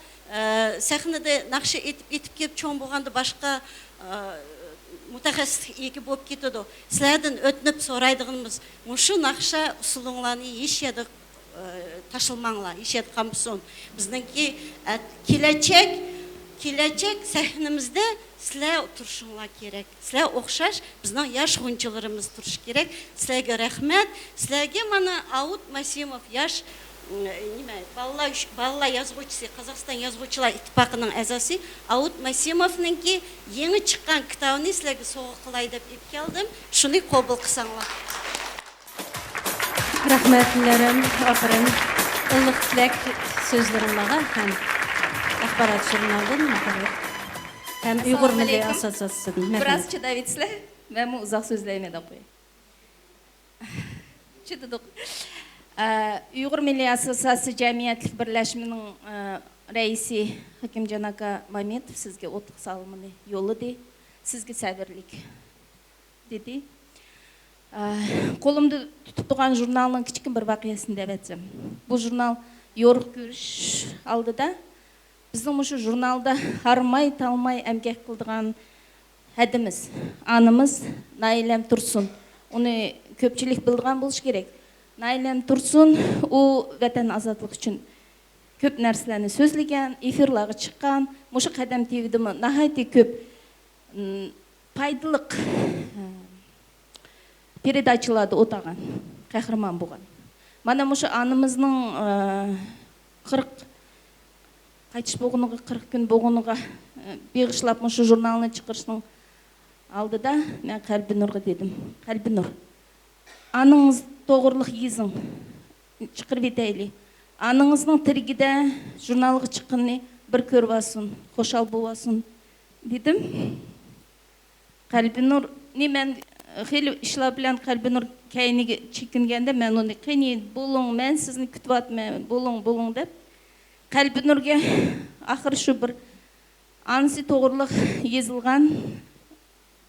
сәхінеді нақшы етіп кеп чоң болғанды башқа мұтақасыз екі болып кетеді. Сілердің өтініп сорайдығымыз, мұшы нақша ұсылыңланы еш еді taşılmanla, işet kampüsün. Bizdenki gelecek sahnimizde sizler oturuşunlar gerek. Sizler okşaş, bizden yaş Ғunчыларımız turuş gerek. Sizlerge rahmet. Sizlerge bana Aud Masimov yaş Ballar yazgıçısı, Қазақстан Yazgıçılar İttifakının əzası Aud Masimov'nun ki yeni çıkan kitabını sizlerge soğuk kılay dep geldim. Şunu kabul kısanlar. Rahmetlilerim, aferin, ılıq tilek sözlerimlağa hem akbarat jurnaldan hem Uyghur Milli Asosiyasyası'nın. Biraz çıdavitsizler, ben bu uzak sözleyemeden koyayım. Çıdıdık. Uyghur Milli Asosiyasiyası Cemiyetlik Birleşmenin reisi Hakimcan Aka Mametov sizge otuq salımını yolu de, sizge səbirlik dedi. Қолымды тұтып тұрған журналның кішкін бір вақиясын деп айтсам. Бұл журнал yorық көріш алды да, біздің мұшы журналда армай талмай әмгек қылдыған әдіміз, анымыз Nailem Tursun. Оны көпчілік білдіған болыш керек. Nailem Tursun, о вәтән азатлық үшін көп нәрселерді сөзлеген, эфирлағы шыққан, мұшы қадам тевдімі нағайты көп пайдылық передачаларды отаған, қақырман болған. Мана мұшы анымыздың 40 қайтыш болғыныға, 40 күн болғыныға беғішлап мұшы журналыны чықыршының алдыда мен Қалбинұрға дедім. Қалбинұр, аныңыз тоғырлық езің чықыр бетәйлі. Аныңыздың тіргіде журналығы чыққынны бір көр басын, қошал боласын дедім. Қалбинұр, не мен Xeyli işler bilen Qalbinur kayniga çekingende men onu qani bolun men sizni kütüp atman bolun dep Qalbinurga axir shu bir ansi to'g'riliq yezilgan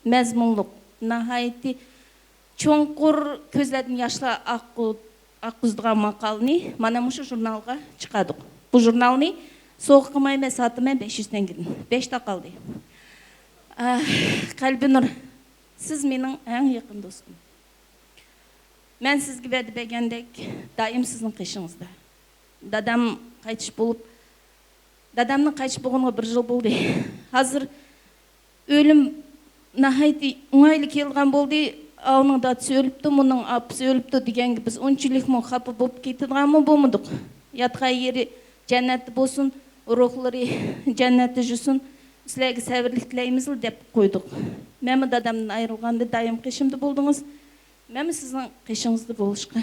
mazmunliq nihoyatda cho'nqur ko'zlardan yoshlar oqqizdigan maqolani mana shu jurnalga chiqardik. Bu jurnalni so'q qilmayman, sotmayman 500 tengani. 5 ta qoldi. Qalbinur, siz mening eng yaqin do'stim. Men sizga va'da bergandek, doim sizning qishingizda. Dadam qaytish bo'lib, dadamning qaytish bo'lganiga 1 yil bo'ldi. Hozir o'lim nihoyatda o'ng'ayli kelgan bo'ldi. Onun dadasi o'libdi, buning apasi o'libdi deganga biz unchalik xafa bo'lib ketadiganmi bo'lmadik. Yatgan yeri jannatda bo'lsin, ruhlari jannatda жүрсін. Sizlerge səbirlik tiləyimiz dep qoyduq. Mənim dadamdan ayrılğanda daim qışımda buldunuz. Mənim sizin qışınızda buluşqa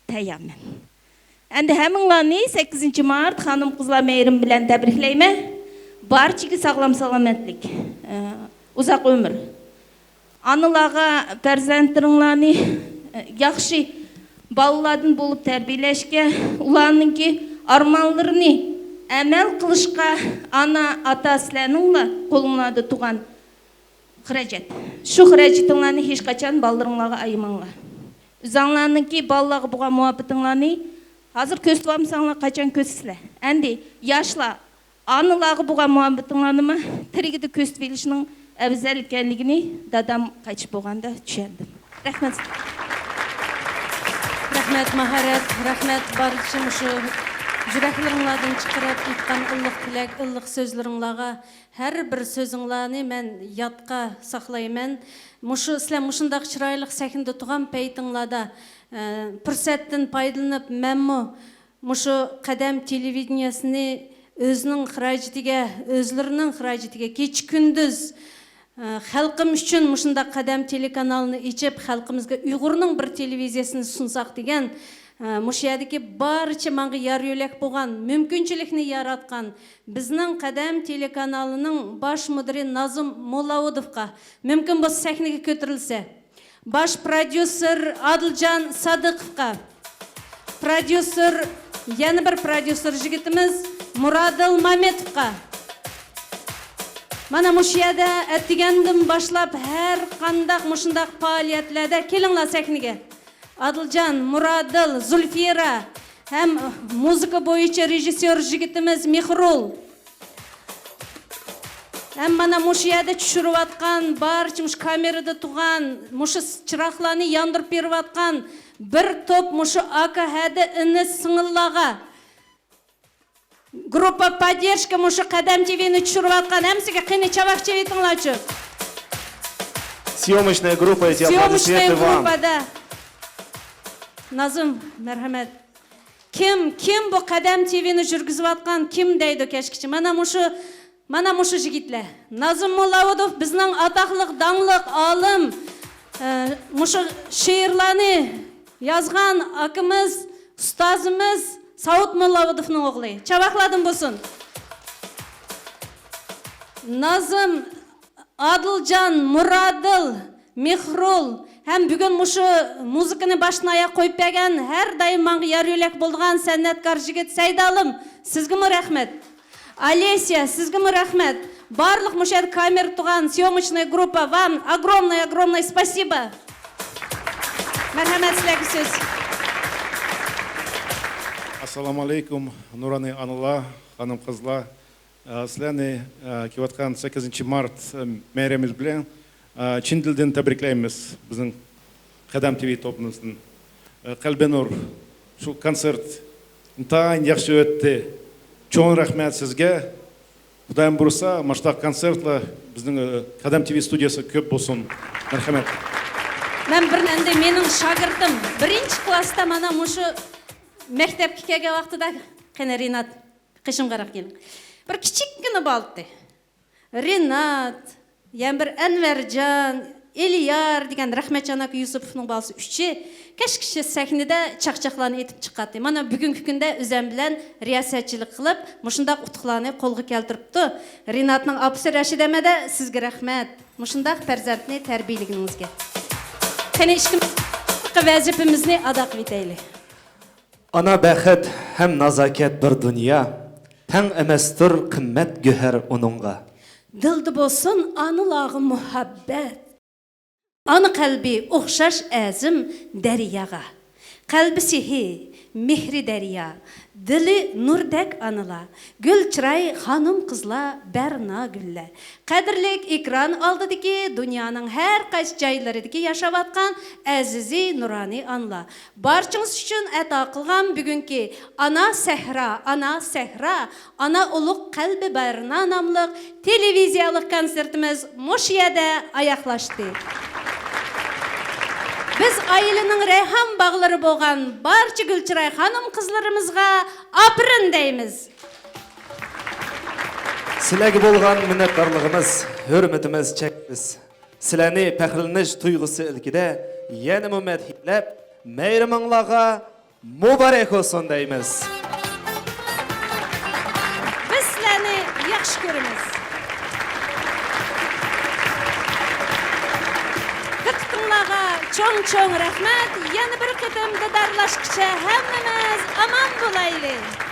təyamən. Əndi həminlarni 8 mart xanım qızlar meyrim bilən təbrikləyimə. Barçıqı sağlam salametlik, uzaq ömür. Anılağa pərzəntlərinlarni yaxşı ballardan болып tərbiyələşkə, ularınki armanlarını әмәл қылышқа ана ата сіләніңла қолыңларды туған қырajat. Шу қырajatыңланы еш қачан балларыңлаға айымаңла. Үзаңларының ки баллағы бұға муапытыңланы hazır көз туамсаңла қачан көзсілі. Әнде яшла анылағы бұға муапытыңланы ма тірігіді көз туелішінің afzal ekanligini dadam qaytib bo'lganda tushundim. Rahmat. Rahmet maharet, rahmet barıcım şu yüreklerinlerden çıkarıp itkan ıllık tilek, ıllık sözlerinlağa her bir sözünlerini men yatqa saklayman. Muşu sizler muşundaq çıraylık sahinde tuğan peytinlada pürsettin paydalanıp menmu muşu Qadam televideniyasını özünün xirajetiga, özlerinin xirajetiga keç gündüz Xalqım üçün muşunda Qadam telekanalını içip xalqımızga Uyg'urning bir televiziyasini sunsaq degan mushiyadagi barcha manga yar yo'lak bo'lgan mumkinchilikni yaratgan bizning Qadam telekanalining bosh mudiri Nazim Mollaudovga mumkin bo'lsa sahnaga ko'tarilsa, bosh prodyuser Adiljon Sadiqovga, prodyuser yana bir prodyuser yigitimiz Muradil Mametovga Mana muşiyada ettigendim başlap her qandaq muşundaq faaliyetlerde kelinglar sahniga. Adiljon, Muradil, Zulfira, hem muzika boyunca rejissyor yigitimiz Mihrul. Hem mana muşiyada tushirayotgan, barcha mush kamerada turgan, mush chiroqlarni yondirib berayotgan bir top mushu aka hadi ini singillarga Группа поддержки мушу Qadam TV'ni tushirayotgan hamsiga qani chavaq chevitinglarchi. Съемочная группа эти аплодисменты вам. Gruppada Nazım, merhamet. Kim bu Qadam TV'ni yurgizayotgan kim deydi keşkichi? Mana muşu yigitlar. Nazım Mollaudov bizning ataqliq, dangliq olim, muşu she'rlarni yozgan akimiz, ustozimiz Saud Mollaudovning o'g'li. Chavaqladim bo'lsin. Nazım, Adiljon, Muradil, Mihrul hem bugun mushu muzikani boshdan oyoq qo'yib bergan, har doim menga yar yo'lak bo'lgan san'atkor yigit Saydalim, sizga rahmat. Alesya, sizga rahmat. Barliq mushu kamera turgan съемочная группа вам огромное спасибо. Marhamat sizlarga so'z. Assalamu alaikum, Nurani Anıla, hanım kızlar. Sizlerni kevatkan 8 Mart meyremiz bilen Çin dilden tebrikleyimiz bizim Qadam TV topumuzun. Qalbenur, şu konsert intayın yaxşı ötdi. Çoğun rahmet sizge. Xudayım bursa, maştaq konsertla bizim Qadam TV studiyası köp bolsun. Merhamet. Ben bir endi mening shogirdim. 1-chi klassda mana mushu maktabga kelgan vaqtida qani Rinat qishim qaraq keling. Bir kichikkina boldi. Rinat, yana bir Anvarjon, Eliyar degan Rahmatjon aka Yusupovning bolasi 3-chi kashkishi sahnada chaqchaqlarni etib chiqadi. Mana bugungi kunda o'zim bilan riyosatchilik qilib, mushundaq utuqlarni qo'lga keltiribdi. Rinatning opasi Rashidamada sizga rahmat. Mushundaq farzandni tarbiyaligingizga. Qani ishqimiz vazifamizni ado qilib etaylik. Ana bəxət həm nazaket bir dünya, tən əməstir qimmat göhər onunğa. Dildi bolsun anılağı muhabbət, anı qəlbi oxşaş əzim dəryağa. Qəlbi sihi, mehri dərya, dili nurdək anıla, gül çıray xanım qızla bərna gülle. Qədirlik ekran aldıdaki dünyanın hər qaysı caylarıdaki yaşavatqan əzizi nurani anla. Barçınız üçün əta qılğan bugünkü Ana Səhra, Ana Uluq Qəlbi Bərna namlıq televiziyalıq konsertimiz Moşiyada ayaqlaşdı. Biz ailenin reyhan bağları boğan barcha Gülçiray hanım kızlarımızga apırın deymiz. Sizlarga bo'lgan minnatdorligimiz, hurmatimiz cheksiz. Sizlarni faxrlanish tuyg'usi ilkida yana madhiylab, mayraminglarga muborak bo'lsin deymiz. Biz sizlarni yaxshi ko'ramiz. Çoğun rahmet, yana bir qitim didarlashguncha hammamiz aman bo'laylik.